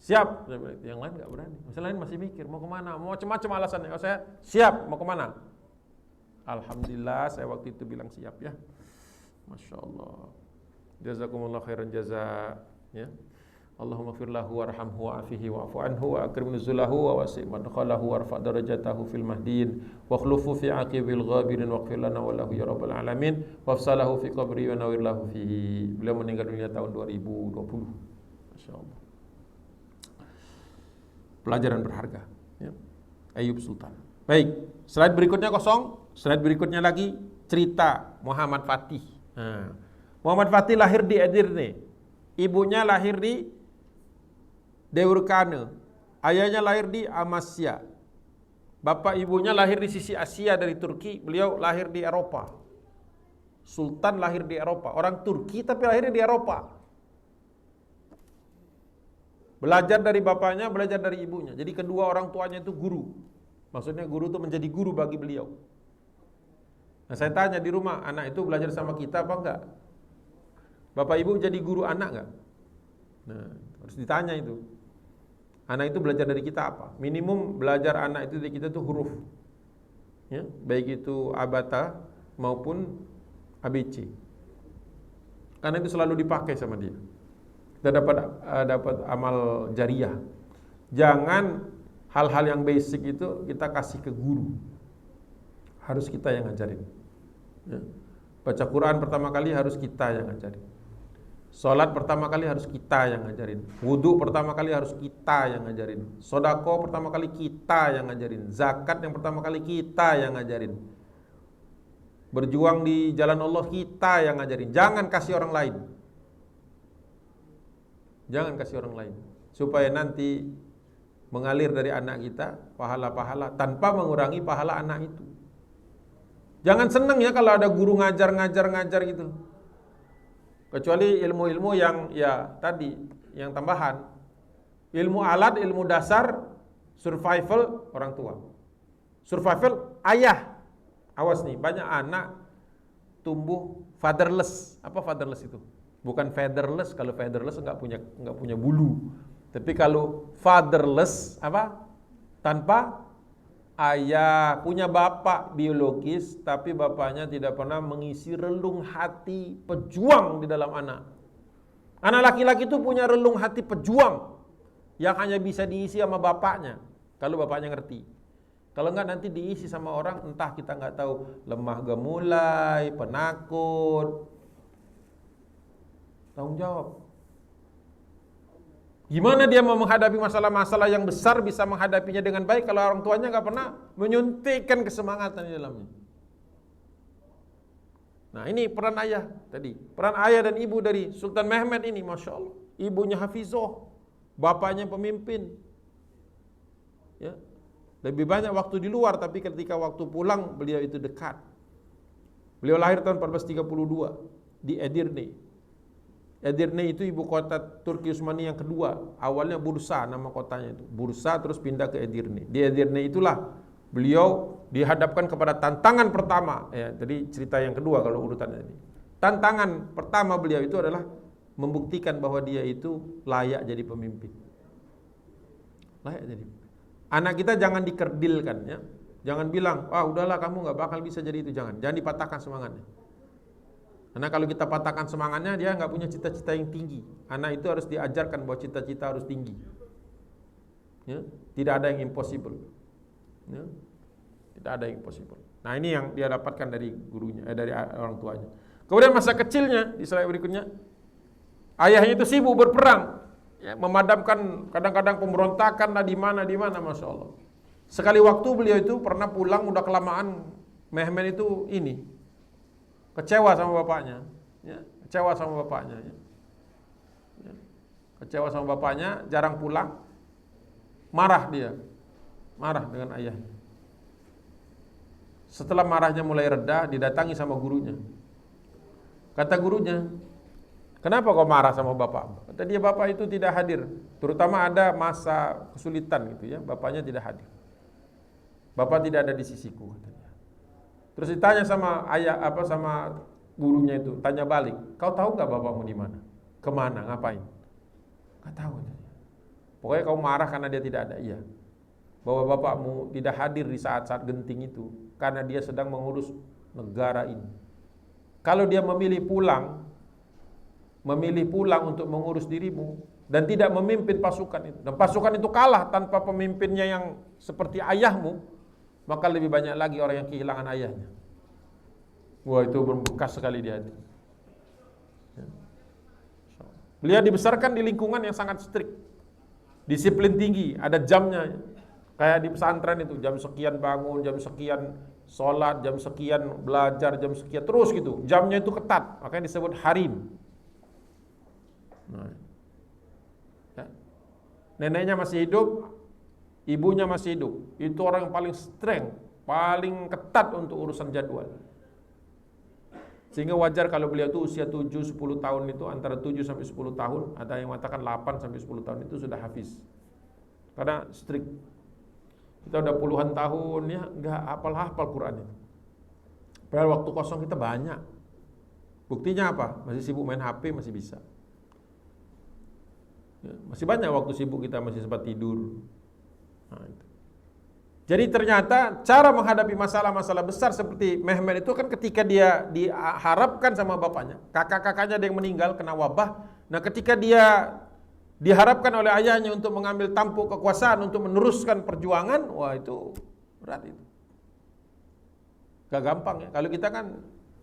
Siap, yang lain nggak berani. Yang lain masih mikir mau kemana, mau macam-macam alasannya. Kalau saya siap, mau kemana? Alhamdulillah saya waktu itu bilang siap ya. Masya Allah. Jazakumullah khairan jaza. Ya. Allahumma fir lahu warhamhu wa'afihi wa'fu anhu wa akrim nuzulahu wa wasi' madkhalahu warfa' darajatahu fil mahdiin wa khlufu fi aqibil ghabirin wa qfir lana wa lahu ya rabbal alamin wafsalahu fi qabri wa nawir lahu fihi. Beliau meninggal dunia tahun 2020. Masya Allah. Pelajaran berharga ya. Ayub Sultan. Baik, slide berikutnya kosong. Slide berikutnya lagi cerita Muhammad Fatih. Nah, Muhammad Fatih lahir di Edirne. Ibunya lahir di Deurkane. Ayahnya lahir di Amasya. Bapak ibunya lahir di sisi Asia dari Turki. Beliau lahir di Eropa. Sultan lahir di Eropa. Orang Turki tapi lahirnya di Eropa. Belajar dari bapaknya, belajar dari ibunya. Jadi kedua orang tuanya itu guru. Maksudnya guru itu menjadi guru bagi beliau. Nah saya tanya di rumah, anak itu belajar sama kita apa enggak? Bapak ibu jadi guru anak enggak? Nah harus ditanya itu. Anak itu belajar dari kita apa? Minimum belajar anak itu dari kita itu huruf. Ya, baik itu abata maupun ABC. Karena itu selalu dipakai sama dia. Kita dapat amal jariah. Jangan hal-hal yang basic itu kita kasih ke guru. Harus kita yang ngajarin. Ya. Baca Quran pertama kali harus kita yang ngajarin. Sholat pertama kali harus kita yang ngajarin. Wudhu pertama kali harus kita yang ngajarin. Sodako pertama kali kita yang ngajarin. Zakat yang pertama kali kita yang ngajarin. Berjuang di jalan Allah kita yang ngajarin. Jangan kasih orang lain. Jangan kasih orang lain. Supaya nanti mengalir dari anak kita pahala-pahala tanpa mengurangi pahala anak itu. Jangan seneng ya kalau ada guru ngajar gitu. Kecuali ilmu-ilmu yang ya tadi, yang tambahan. Ilmu alat, ilmu dasar, survival orang tua. Survival ayah. Awas nih, banyak anak tumbuh fatherless. Apa fatherless itu? Bukan featherless. Kalau featherless nggak punya bulu. Tapi kalau fatherless apa? Tanpa ayah, punya bapak biologis, tapi bapaknya tidak pernah mengisi relung hati pejuang di dalam anak. Anak laki-laki itu punya relung hati pejuang yang hanya bisa diisi sama bapaknya, kalau bapaknya ngerti. Kalau enggak nanti diisi sama orang, entah kita nggak tahu, lemah gemulai, penakut. Tanggung jawab. Gimana dia mau menghadapi masalah-masalah yang besar, bisa menghadapinya dengan baik kalau orang tuanya nggak pernah menyuntikkan kesemangatan di dalamnya. Nah ini peran ayah tadi. Peran ayah dan ibu dari Sultan Mehmed ini, Masya Allah. Ibunya Hafizoh, bapaknya pemimpin. Ya. Lebih banyak waktu di luar, tapi ketika waktu pulang beliau itu dekat. Beliau lahir tahun 1432 di Edirne. Edirne itu ibu kota Turki Utsmani yang kedua. Awalnya Bursa nama kotanya itu. Bursa terus pindah ke Edirne. Di Edirne itulah beliau dihadapkan kepada tantangan pertama. Ya, jadi cerita yang kedua kalau urutannya ini. Tantangan pertama beliau itu adalah membuktikan bahwa dia itu layak jadi pemimpin. Layak jadi. Anak kita jangan dikerdilkan ya. Jangan bilang, udahlah kamu nggak bakal bisa jadi itu. Jangan dipatahkan semangatnya. Karena kalau kita patahkan semangatnya, dia nggak punya cita-cita yang tinggi. Anak itu harus diajarkan bahwa cita-cita harus tinggi. Ya, tidak ada yang impossible. Ya, tidak ada yang impossible. Nah ini yang dia dapatkan dari gurunya, dari orang tuanya. Kemudian masa kecilnya di slide berikutnya, ayahnya itu sibuk berperang, ya, memadamkan kadang-kadang pemberontakan lah di mana, Masya Allah. Sekali waktu beliau itu pernah pulang, udah kelamaan, Mehmed itu ini. Kecewa sama bapaknya, ya, kecewa sama bapaknya, ya. Ya. Kecewa sama bapaknya, jarang pulang, marah dia, marah dengan ayahnya. Setelah marahnya mulai reda, didatangi sama gurunya. Kata gurunya, kenapa kau marah sama bapak? Kata dia, bapak itu tidak hadir, terutama ada masa kesulitan gitu ya, bapaknya tidak hadir. Bapak tidak ada di sisiku, kata dia. Terus ditanya sama sama gurunya itu, tanya balik, kau tahu nggak bapakmu di mana? Kemana? Ngapain? Nggak tahu. Pokoknya kau marah karena dia tidak ada. Iya. Bahwa bapakmu tidak hadir di saat-saat genting itu karena dia sedang mengurus negara ini. Kalau dia memilih pulang untuk mengurus dirimu dan tidak memimpin pasukan itu, dan pasukan itu kalah tanpa pemimpinnya yang seperti ayahmu, maka lebih banyak lagi orang yang kehilangan ayahnya. Wah, itu berbekas sekali di hati. Beliau dibesarkan di lingkungan yang sangat strict, disiplin tinggi, ada jamnya. Kayak di pesantren itu, jam sekian bangun, jam sekian sholat, jam sekian belajar, jam sekian terus gitu. Jamnya itu ketat, makanya disebut harim. Nah, ya. Neneknya masih hidup, ibunya masih hidup. Itu orang yang paling strength, paling ketat untuk urusan jadwal. Sehingga wajar kalau beliau itu usia 7-10 tahun itu, antara 7 sampai 10 tahun, ada yang mengatakan 8 sampai 10 tahun itu sudah hafiz. Karena strict. Kita udah puluhan tahun ya enggak hafal Quran itu. Padahal waktu kosong kita banyak. Buktinya apa? Masih sibuk main HP masih bisa. Ya, masih banyak waktu sibuk kita masih sempat tidur. Nah, itu. Jadi ternyata cara menghadapi masalah-masalah besar seperti Mehmed itu kan ketika dia diharapkan sama bapaknya, kakak-kakaknya ada yang meninggal kena wabah. Nah ketika dia diharapkan oleh ayahnya untuk mengambil tampuk kekuasaan untuk meneruskan perjuangan, wah itu berat itu. Gak gampang ya. Kalau kita kan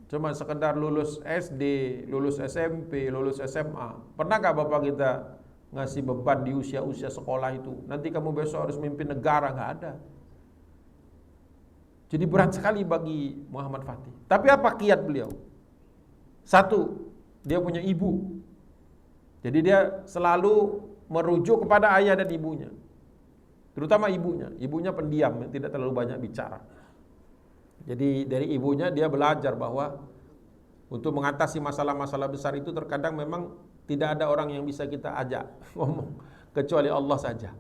Cuma sekedar lulus SD, lulus SMP, lulus SMA. Pernah gak Bapak kita ngasih beban di usia-usia sekolah itu? Nanti kamu besok harus mimpin negara, gak ada. Jadi berat sekali bagi Muhammad Fatih. Tapi apa kiat beliau? Satu, dia punya ibu. Jadi dia selalu merujuk kepada ayah dan ibunya. Terutama ibunya. Ibunya pendiam, tidak terlalu banyak bicara. Jadi dari ibunya dia belajar bahwa untuk mengatasi masalah-masalah besar itu terkadang memang tidak ada orang yang bisa kita ajak ngomong kecuali Allah saja.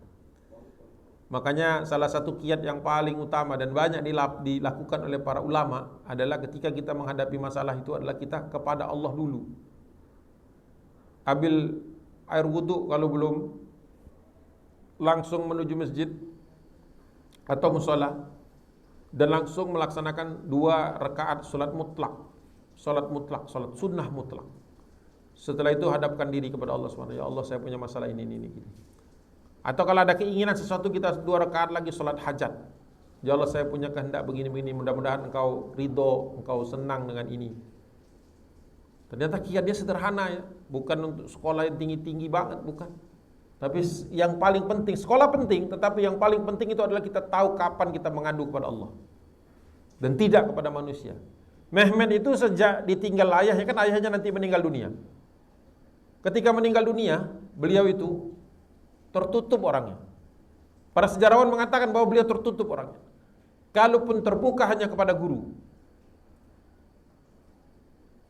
Makanya salah satu kiat yang paling utama dan banyak dilakukan oleh para ulama adalah ketika kita menghadapi masalah itu adalah kita kepada Allah dulu. Ambil air wudhu kalau belum, langsung menuju masjid atau musola dan langsung melaksanakan 2 rakaat salat mutlak, salat sunnah mutlak. Setelah itu hadapkan diri kepada Allah SWT. Ya Allah, saya punya masalah ini. Atau kalau ada keinginan sesuatu, kita 2 rakaat lagi salat hajat. Ya Allah, saya punya kehendak begini, mudah-mudahan Engkau ridho, Engkau senang dengan ini. Ternyata kiat dia sederhana ya, bukan untuk sekolah yang tinggi-tinggi banget, bukan. Tapi yang paling penting, sekolah penting, tetapi yang paling penting itu adalah kita tahu kapan kita mengadu kepada Allah dan tidak kepada manusia. Mehmet itu sejak ditinggal ayahnya, kan ayahnya nanti meninggal dunia. Ketika meninggal dunia, beliau itu tertutup orangnya. Para sejarawan mengatakan bahwa beliau tertutup orangnya. Kalaupun terbuka hanya kepada guru.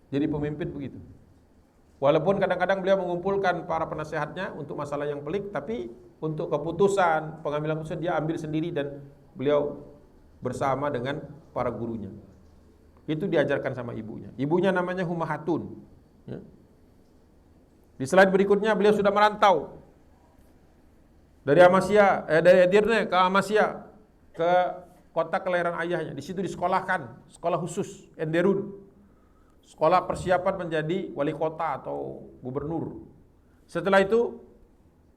Jadi pemimpin begitu. Walaupun kadang-kadang beliau mengumpulkan para penasehatnya untuk masalah yang pelik, tapi untuk keputusan, pengambilan keputusan dia ambil sendiri dan beliau bersama dengan para gurunya. Itu diajarkan sama ibunya. Ibunya namanya Humahatun. Ya. Di slide berikutnya beliau sudah merantau dari dari Edirne ke Amasya, ke kota kelahiran ayahnya. Di situ disekolahkan, sekolah khusus Enderun. Sekolah persiapan menjadi wali kota atau gubernur. Setelah itu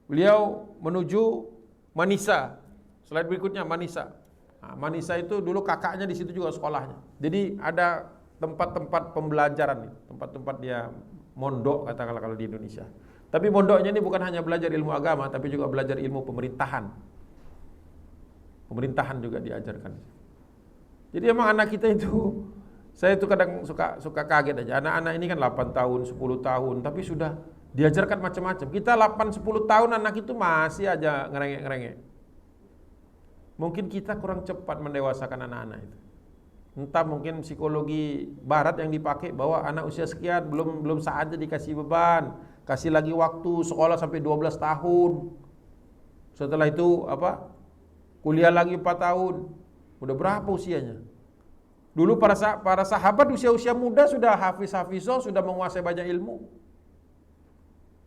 beliau menuju Manisa. Slide berikutnya Manisa. Nah, Manisa itu dulu kakaknya di situ juga sekolahnya. Jadi ada tempat-tempat pembelajaran, tempat-tempat dia mondok katakanlah kalau di Indonesia. Tapi mondoknya ini bukan hanya belajar ilmu agama, tapi juga belajar ilmu pemerintahan. Pemerintahan juga diajarkan. Jadi emang anak kita itu, saya itu kadang suka kaget aja. Anak-anak ini kan 8 tahun, 10 tahun, tapi sudah diajarkan macam-macam. Kita 8-10 tahun anak itu masih aja ngerengek-ngerengek. Mungkin kita kurang cepat mendewasakan anak-anak itu. Entah mungkin psikologi barat yang dipakai bahwa anak usia sekian belum saatnya dikasih beban, kasih lagi waktu sekolah sampai 12 tahun. Setelah itu kuliah lagi 4 tahun. Udah berapa usianya? Dulu para sahabat usia-usia muda sudah hafiz-hafizah, sudah menguasai banyak ilmu.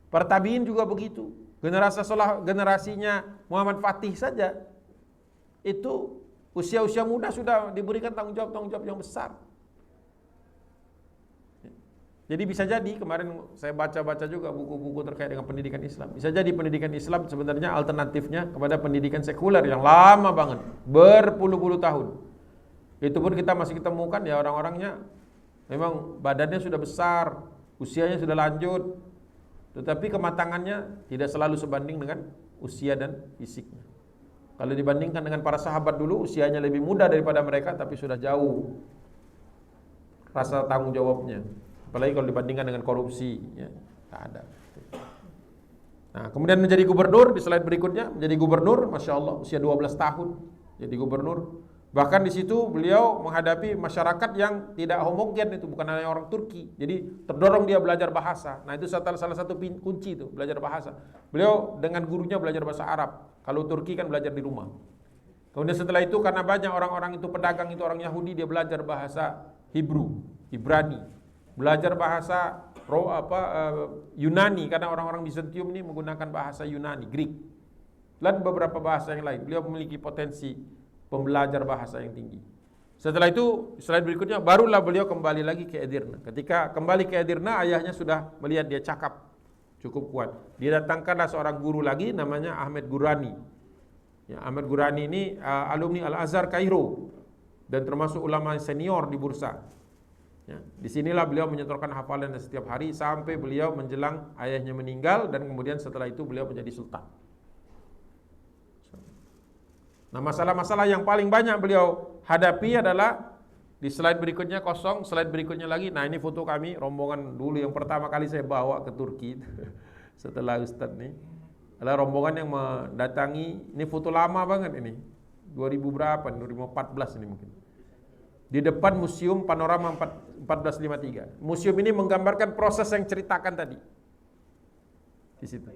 Para tabiin juga begitu. Generasinya Muhammad Fatih saja itu usia-usia muda sudah diberikan tanggung jawab yang besar. Jadi bisa jadi kemarin saya baca-baca juga buku-buku terkait dengan pendidikan Islam. Bisa jadi pendidikan Islam sebenarnya alternatifnya kepada pendidikan sekuler yang lama banget, berpuluh-puluh tahun. Itu pun kita masih ketemukan ya orang-orangnya memang badannya sudah besar, usianya sudah lanjut, tetapi kematangannya tidak selalu sebanding dengan usia dan fisiknya. Kalau dibandingkan dengan para sahabat dulu, usianya lebih muda daripada mereka, tapi sudah jauh rasa tanggung jawabnya. Apalagi kalau dibandingkan dengan korupsi, ya, tak ada. Nah, kemudian menjadi gubernur di slide berikutnya, menjadi gubernur, masya Allah, usia 12 tahun, jadi gubernur. Bahkan di situ beliau menghadapi masyarakat yang tidak homogen, itu bukan hanya orang Turki. Jadi terdorong dia belajar bahasa. Nah, itu salah satu kunci itu, belajar bahasa. Beliau dengan gurunya belajar bahasa Arab. Kalau Turki kan belajar di rumah. Kemudian setelah itu karena banyak orang-orang itu pedagang itu orang Yahudi, dia belajar bahasa Hebrew, Ibrani. Belajar bahasa Yunani karena orang-orang Bizantium ini menggunakan bahasa Yunani, Greek. Dan beberapa bahasa yang lain. Beliau memiliki potensi pembelajar bahasa yang tinggi. Setelah itu, slide berikutnya, barulah beliau kembali lagi ke Edirne. Ketika kembali ke Edirne, ayahnya sudah melihat dia cakap, cukup kuat. Dia datangkanlah seorang guru lagi, namanya Ahmed Gurani. Ya, Ahmed Gurani ini alumni Al-Azhar Kairo dan termasuk ulama senior di Bursa. Ya, disinilah beliau menyetorkan hafalan setiap hari sampai beliau menjelang ayahnya meninggal dan kemudian setelah itu beliau menjadi sultan. Nah, masalah-masalah yang paling banyak beliau hadapi adalah di slide berikutnya kosong, slide berikutnya lagi. Nah, ini foto kami rombongan dulu yang pertama kali saya bawa ke Turki setelah Ustadz nih. Adalah rombongan yang mendatangi, ini foto lama banget ini. 2000 berapa? 2014 ini mungkin. Di depan Museum Panorama 1453. Museum ini menggambarkan proses yang ceritakan tadi. Di situ.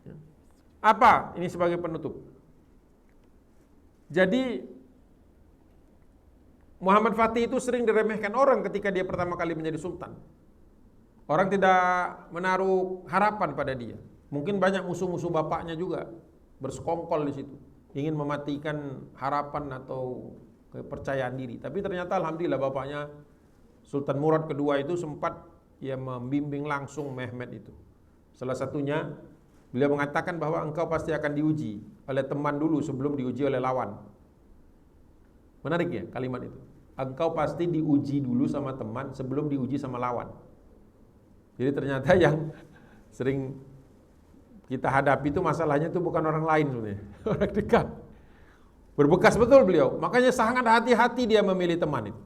Ya. Apa? Ini sebagai penutup. Jadi Muhammad Fatih itu sering diremehkan orang ketika dia pertama kali menjadi sultan. Orang tidak menaruh harapan pada dia. Mungkin banyak musuh-musuh bapaknya juga bersekongkol di situ, ingin mematikan harapan atau kepercayaan diri. Tapi ternyata alhamdulillah bapaknya Sultan Murad kedua itu sempat membimbing langsung Mehmed itu. Salah satunya beliau mengatakan bahwa engkau pasti akan diuji oleh teman dulu sebelum diuji oleh lawan. Menarik ya kalimat itu. Engkau pasti diuji dulu sama teman sebelum diuji sama lawan. Jadi ternyata yang sering kita hadapi itu masalahnya itu bukan orang lain sebenarnya, orang dekat. Berbekas betul beliau, makanya sangat hati-hati dia memilih teman itu.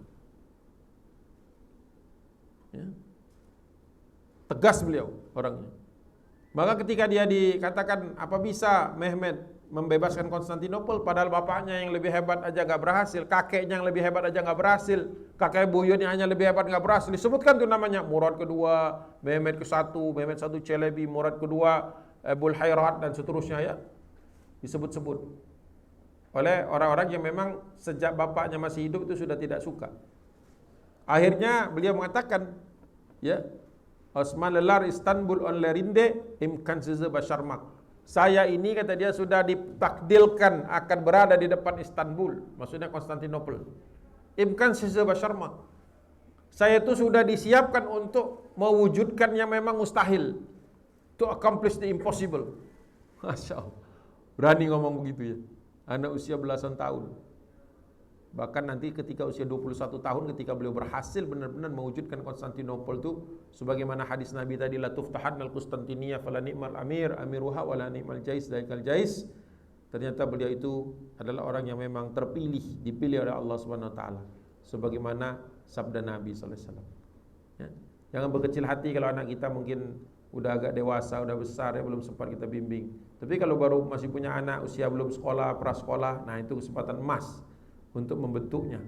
Ya. Tegas beliau orangnya. Maka ketika dia dikatakan apa bisa Mehmed membebaskan Konstantinopel, padahal bapaknya yang lebih hebat aja gak berhasil, kakeknya yang lebih hebat aja gak berhasil, kakek buyutnya hanya lebih hebat gak berhasil. Disebutkan tuh namanya Murad kedua, Mehmed ke-1, Mehmed 1 Celebi, Murad kedua, Abul Hayrat dan seterusnya ya. Disebut-sebut oleh orang-orang yang memang sejak bapaknya masih hidup itu sudah tidak suka. Akhirnya beliau mengatakan, ya, Osman lelar Istanbul on lerinde imkan size basharmak. Saya ini kata dia sudah ditakdirkan akan berada di depan Istanbul, maksudnya Konstantinopel. Imkan size basharmak. Saya itu sudah disiapkan untuk mewujudkan yang memang mustahil. To accomplish the impossible. Masya Allah. Berani ngomong begitu ya. Anak usia belasan tahun. Bahkan nanti ketika usia 21 tahun ketika beliau berhasil benar-benar mewujudkan Konstantinopel itu sebagaimana hadis Nabi tadi la tuftahannal Konstantinia fala ni'mal amir amiruha wala ni'mal jais daikal jais. Ternyata beliau itu adalah orang yang memang terpilih, dipilih oleh Allah Subhanahu wa taala sebagaimana sabda Nabi sallallahu alaihi wasallam. Ya. Jangan berkecil hati kalau anak kita mungkin udah agak dewasa, udah besar ya belum sempat kita bimbing. Tapi kalau baru masih punya anak usia belum sekolah, prasekolah, nah itu kesempatan emas untuk membentuknya.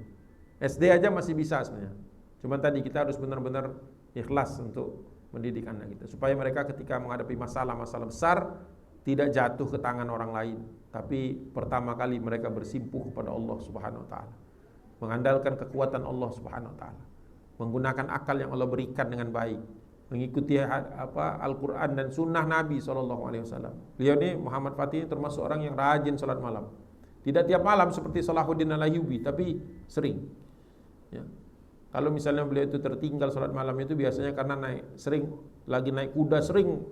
SD aja masih bisa sebenarnya. Cuman tadi kita harus benar-benar ikhlas untuk mendidik anak kita supaya mereka ketika menghadapi masalah-masalah besar tidak jatuh ke tangan orang lain, tapi pertama kali mereka bersimpuh kepada Allah Subhanahu wa taala. Mengandalkan kekuatan Allah Subhanahu wa taala. Menggunakan akal yang Allah berikan dengan baik. Mengikuti Al-Quran dan Sunnah Nabi SAW. Beliau ini Muhammad Fatih ini termasuk orang yang rajin salat malam. Tidak tiap malam seperti Salahuddin Al-Ayyubi, tapi sering. Ya. Kalau misalnya beliau itu tertinggal salat malam itu biasanya karena lagi naik kuda sering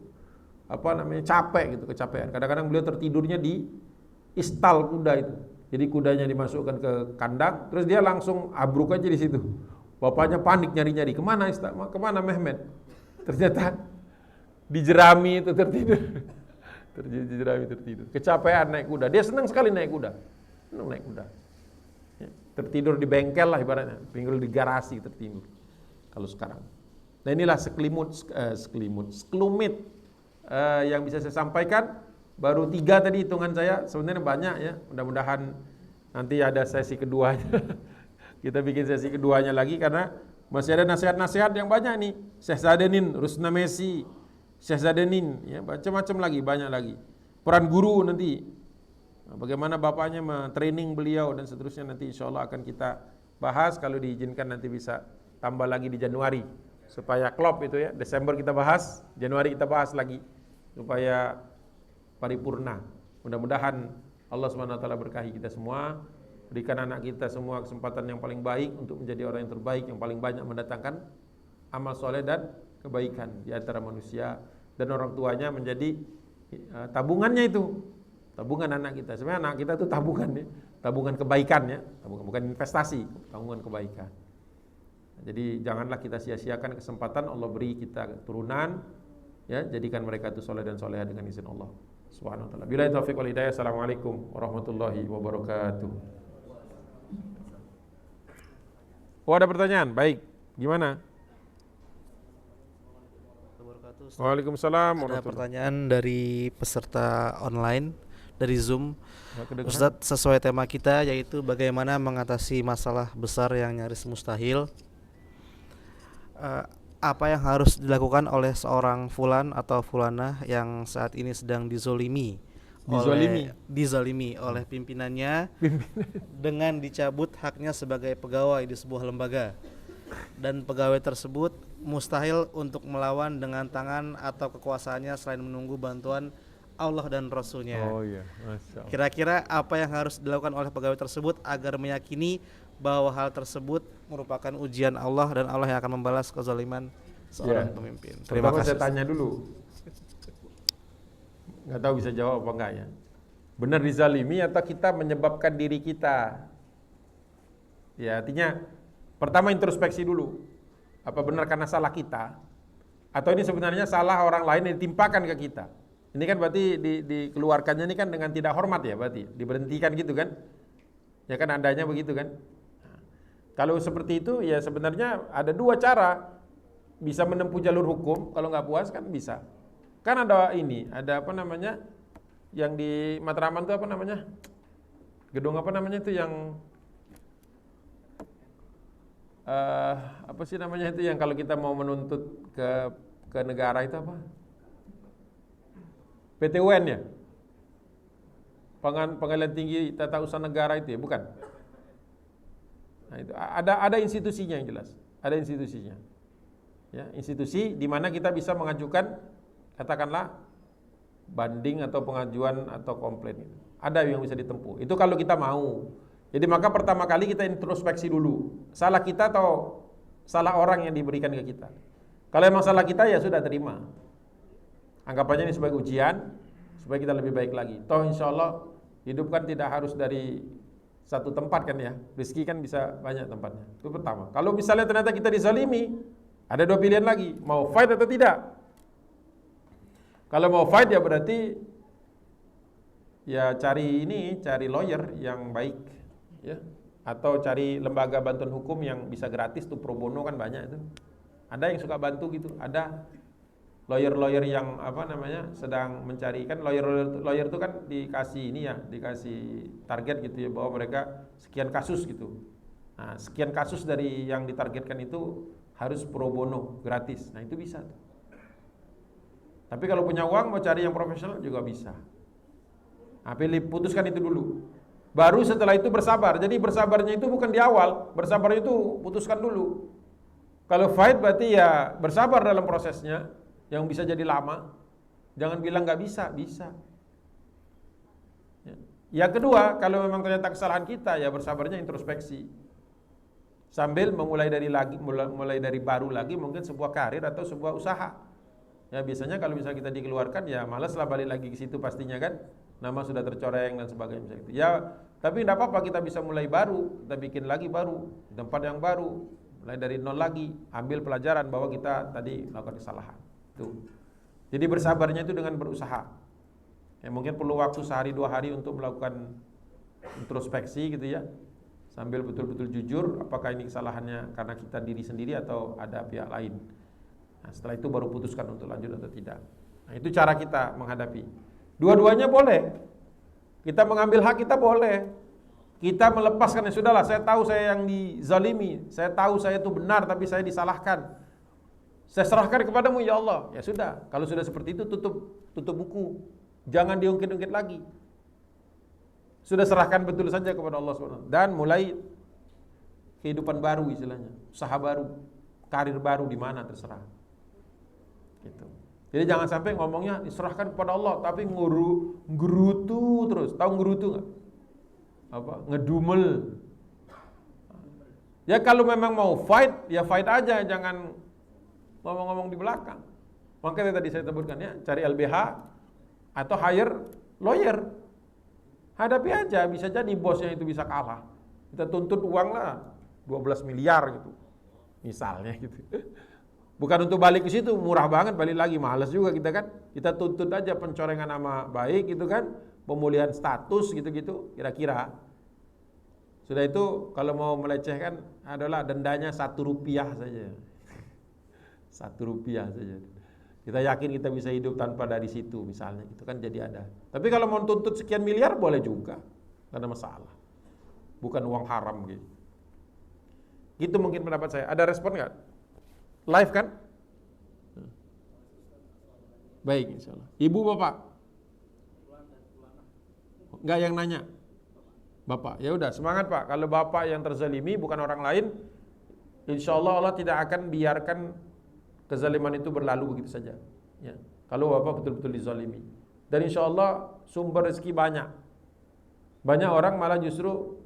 capek gitu, kecapean. Kadang-kadang beliau tertidurnya di istal kuda itu. Jadi kudanya dimasukkan ke kandang, terus dia langsung abruk aja di situ. Bapaknya panik nyari-nyari, kemana Mehmed? Ternyata di jerami itu tertidur. Di jerami tertidur. Kecapean naik kuda. Dia senang sekali naik kuda. Senang naik kuda. Ya, tertidur di bengkel lah ibaratnya. Pinggul di garasi tertidur. Kalau sekarang. Nah inilah sekelumit yang bisa saya sampaikan. Baru 3 tadi hitungan saya. Sebenarnya banyak ya. Mudah-mudahan nanti ada sesi keduanya. Kita bikin sesi keduanya lagi karena masih ada nasihat-nasihat yang banyak nih. Syekh Zadenin, Rusna Messi, Syekh Zadenin, ya, macam-macam lagi, banyak lagi. Peran guru nanti, bagaimana bapaknya training beliau dan seterusnya nanti insya Allah akan kita bahas. Kalau diizinkan nanti bisa tambah lagi di Januari supaya klop itu ya. Desember kita bahas, Januari kita bahas lagi supaya paripurna. Mudah-mudahan Allah SWT berkahi kita semua. Berikan anak kita semua kesempatan yang paling baik untuk menjadi orang yang terbaik, yang paling banyak mendatangkan amal soleh dan kebaikan di antara manusia, dan orang tuanya menjadi tabungannya itu, tabungan anak kita. Sebenarnya anak kita itu tabungan ya, tabungan kebaikan ya, tabungan, bukan investasi, tabungan kebaikan. Jadi janganlah kita sia-siakan kesempatan Allah beri kita keturunan, ya, jadikan mereka itu soleh dan soleha dengan izin Allah Subhanahu wa taala. Billahi taufiq wal hidayah. Assalamualaikum warahmatullahi wabarakatuh. Oh, ada pertanyaan? Baik. Gimana? Waalaikumsalam. Ada pertanyaan dari peserta online dari Zoom. Ustadz, sesuai tema kita yaitu bagaimana mengatasi masalah besar yang nyaris mustahil. Apa yang harus dilakukan oleh seorang fulan atau fulanah yang saat ini sedang dizolimi oleh pimpinannya dengan dicabut haknya sebagai pegawai di sebuah lembaga, dan pegawai tersebut mustahil untuk melawan dengan tangan atau kekuasaannya selain menunggu bantuan Allah dan Rasulnya. Oh iya, Masya Allah. Kira-kira apa yang harus dilakukan oleh pegawai tersebut agar meyakini bahwa hal tersebut merupakan ujian Allah dan Allah yang akan membalas kezaliman seorang pemimpin? Terima kasih. Saya tanya dulu, nggak tahu bisa jawab apa enggak ya. Benar dizalimi atau kita menyebabkan diri kita? Ya, artinya pertama introspeksi dulu. Apa benar karena salah kita? Atau ini sebenarnya salah orang lain yang ditimpakan ke kita? Ini kan berarti dikeluarkannya ini kan dengan tidak hormat ya, berarti diberhentikan gitu kan? Ya kan adanya begitu kan? Nah, kalau seperti itu ya sebenarnya ada dua cara. Bisa menempuh jalur hukum, kalau nggak puas kan bisa. Kan ada ini, ada apa namanya, yang di Matraman itu apa namanya, gedung apa namanya itu yang apa sih namanya itu yang kalau kita mau menuntut ke negara itu apa? PT UN ya? Pengadilan Tinggi Tata Usaha Negara itu ya, bukan? Nah itu ada institusinya yang jelas, ada institusinya. Ya, institusi di mana kita bisa mengajukan katakanlah banding atau pengajuan atau komplain. Ada yang bisa ditempuh. Itu kalau kita mau. Jadi maka pertama kali kita introspeksi dulu. Salah kita atau salah orang yang diberikan ke kita. Kalau memang salah kita ya sudah terima. Anggap aja ini sebagai ujian supaya kita lebih baik lagi. Toh insya Allah hidup kan tidak harus dari satu tempat kan ya. Rezeki kan bisa banyak tempatnya. Itu pertama. Kalau misalnya ternyata kita dizalimi, ada dua pilihan lagi, mau fight atau tidak. Kalau mau fight ya berarti ya cari lawyer yang baik ya, atau cari lembaga bantuan hukum yang bisa gratis tuh, pro bono kan banyak itu. Ada yang suka bantu gitu, ada lawyer yang apa namanya sedang mencari, kan lawyer itu kan dikasih ini ya, dikasih target gitu ya, bahwa mereka sekian kasus gitu. Nah, sekian kasus dari yang ditargetkan itu harus pro bono, gratis. Nah itu bisa tuh. Tapi kalau punya uang mau cari yang profesional juga bisa. Nah, putuskan itu dulu. Baru setelah itu bersabar. Jadi bersabarnya itu bukan di awal, bersabarnya itu putuskan dulu. Kalau fight berarti ya bersabar dalam prosesnya, yang bisa jadi lama. Jangan bilang nggak bisa, bisa. Yang kedua, kalau memang ternyata kesalahan kita, ya bersabarnya introspeksi. Sambil mulai dari baru lagi mungkin sebuah karir atau sebuah usaha. Ya biasanya kalau misalnya kita dikeluarkan ya malaslah balik lagi ke situ pastinya kan. Nama sudah tercoreng dan sebagainya misalnya gitu. Ya, tapi tidak apa-apa, kita bisa mulai baru, kita bikin lagi baru, di tempat yang baru, mulai dari nol lagi, ambil pelajaran bahwa kita tadi melakukan kesalahan. Tuh. Jadi bersabarnya itu dengan berusaha. Ya mungkin perlu waktu sehari 2 hari untuk melakukan introspeksi gitu ya. Sambil betul-betul jujur apakah ini kesalahannya karena kita diri sendiri atau ada pihak lain. Nah, setelah itu baru putuskan untuk lanjut atau tidak. Nah, itu cara kita menghadapi. Dua-duanya boleh. Kita mengambil hak kita boleh. Kita melepaskan, ya sudahlah, saya tahu saya yang dizalimi, saya tahu saya itu benar tapi saya disalahkan. Saya serahkan kepadamu ya Allah. Ya sudah, kalau sudah seperti itu tutup buku. Jangan diungkit-ungkit lagi. Sudah serahkan betul saja kepada Allah SWT. Dan mulai kehidupan baru istilahnya, usaha baru, karir baru di mana terserah. Gitu. Jadi jangan sampai ngomongnya diserahkan kepada Allah tapi ngerutu terus. Tahu ngerutu nggak? Apa? Ngedumel. Ya kalau memang mau fight, ya fight aja, jangan ngomong-ngomong di belakang. Makanya tadi saya sebutkan ya, cari LBH atau hire lawyer. Hadapi aja, bisa jadi bosnya itu bisa kalah. Kita tuntut uang lah 12 miliar gitu. misalnya gitu. Bukan untuk balik ke situ, murah banget balik lagi, malas juga kita kan. Kita tuntut aja pencorengan nama baik gitu kan, pemulihan status gitu-gitu, kira-kira. Sudah itu kalau mau melecehkan adalah dendanya Rp1 saja. Rp1 saja. Kita yakin kita bisa hidup tanpa dari situ misalnya, itu kan jadi ada. Tapi kalau mau tuntut sekian miliar boleh juga, tidak ada masalah. Bukan uang haram gitu. Gitu mungkin pendapat saya. Ada respon nggak? Live kan? Baik, insya Allah. Ibu bapak? Nggak yang nanya? Bapak, ya udah semangat pak. Kalau bapak yang terzalimi bukan orang lain, insya Allah Allah tidak akan biarkan kezaliman itu berlalu begitu saja. Ya. Kalau bapak betul-betul dizalimi, dan insya Allah sumber rezeki banyak. Banyak orang malah justru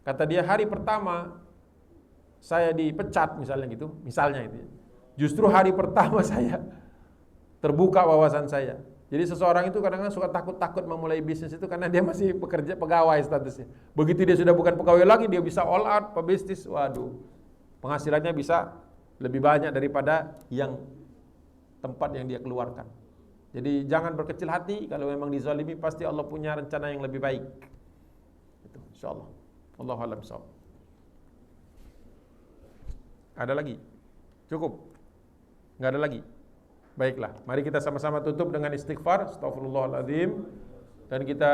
kata dia hari pertama saya dipecat misalnya gitu, misalnya itu. Justru hari pertama saya terbuka wawasan saya. Jadi seseorang itu kadang-kadang suka takut-takut memulai bisnis itu karena dia masih bekerja pegawai statusnya. Begitu dia sudah bukan pegawai lagi, dia bisa all out pebisnis. Waduh, penghasilannya bisa lebih banyak daripada yang tempat yang dia keluarkan. Jadi jangan berkecil hati, kalau memang dizalimi pasti Allah punya rencana yang lebih baik. Itu insyaallah. Wallahu a'lam bishawab. Ada lagi? Cukup? Enggak ada lagi? Baiklah, mari kita sama-sama tutup dengan istighfar, astaghfirullahaladzim, dan kita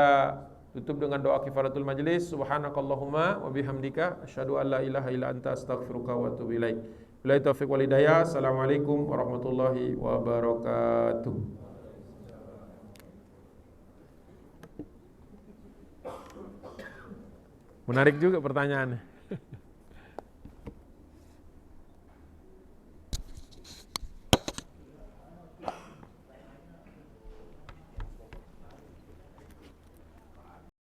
tutup dengan doa kifaratul majlis. Subhanakallahumma wa bihamdika asyhadu an la ilaha illa anta astaghfiruka wa atubu ilaik. Billahi taufiq wal hidayah. Assalamualaikum warahmatullahi wabarakatuh. Menarik juga pertanyaannya.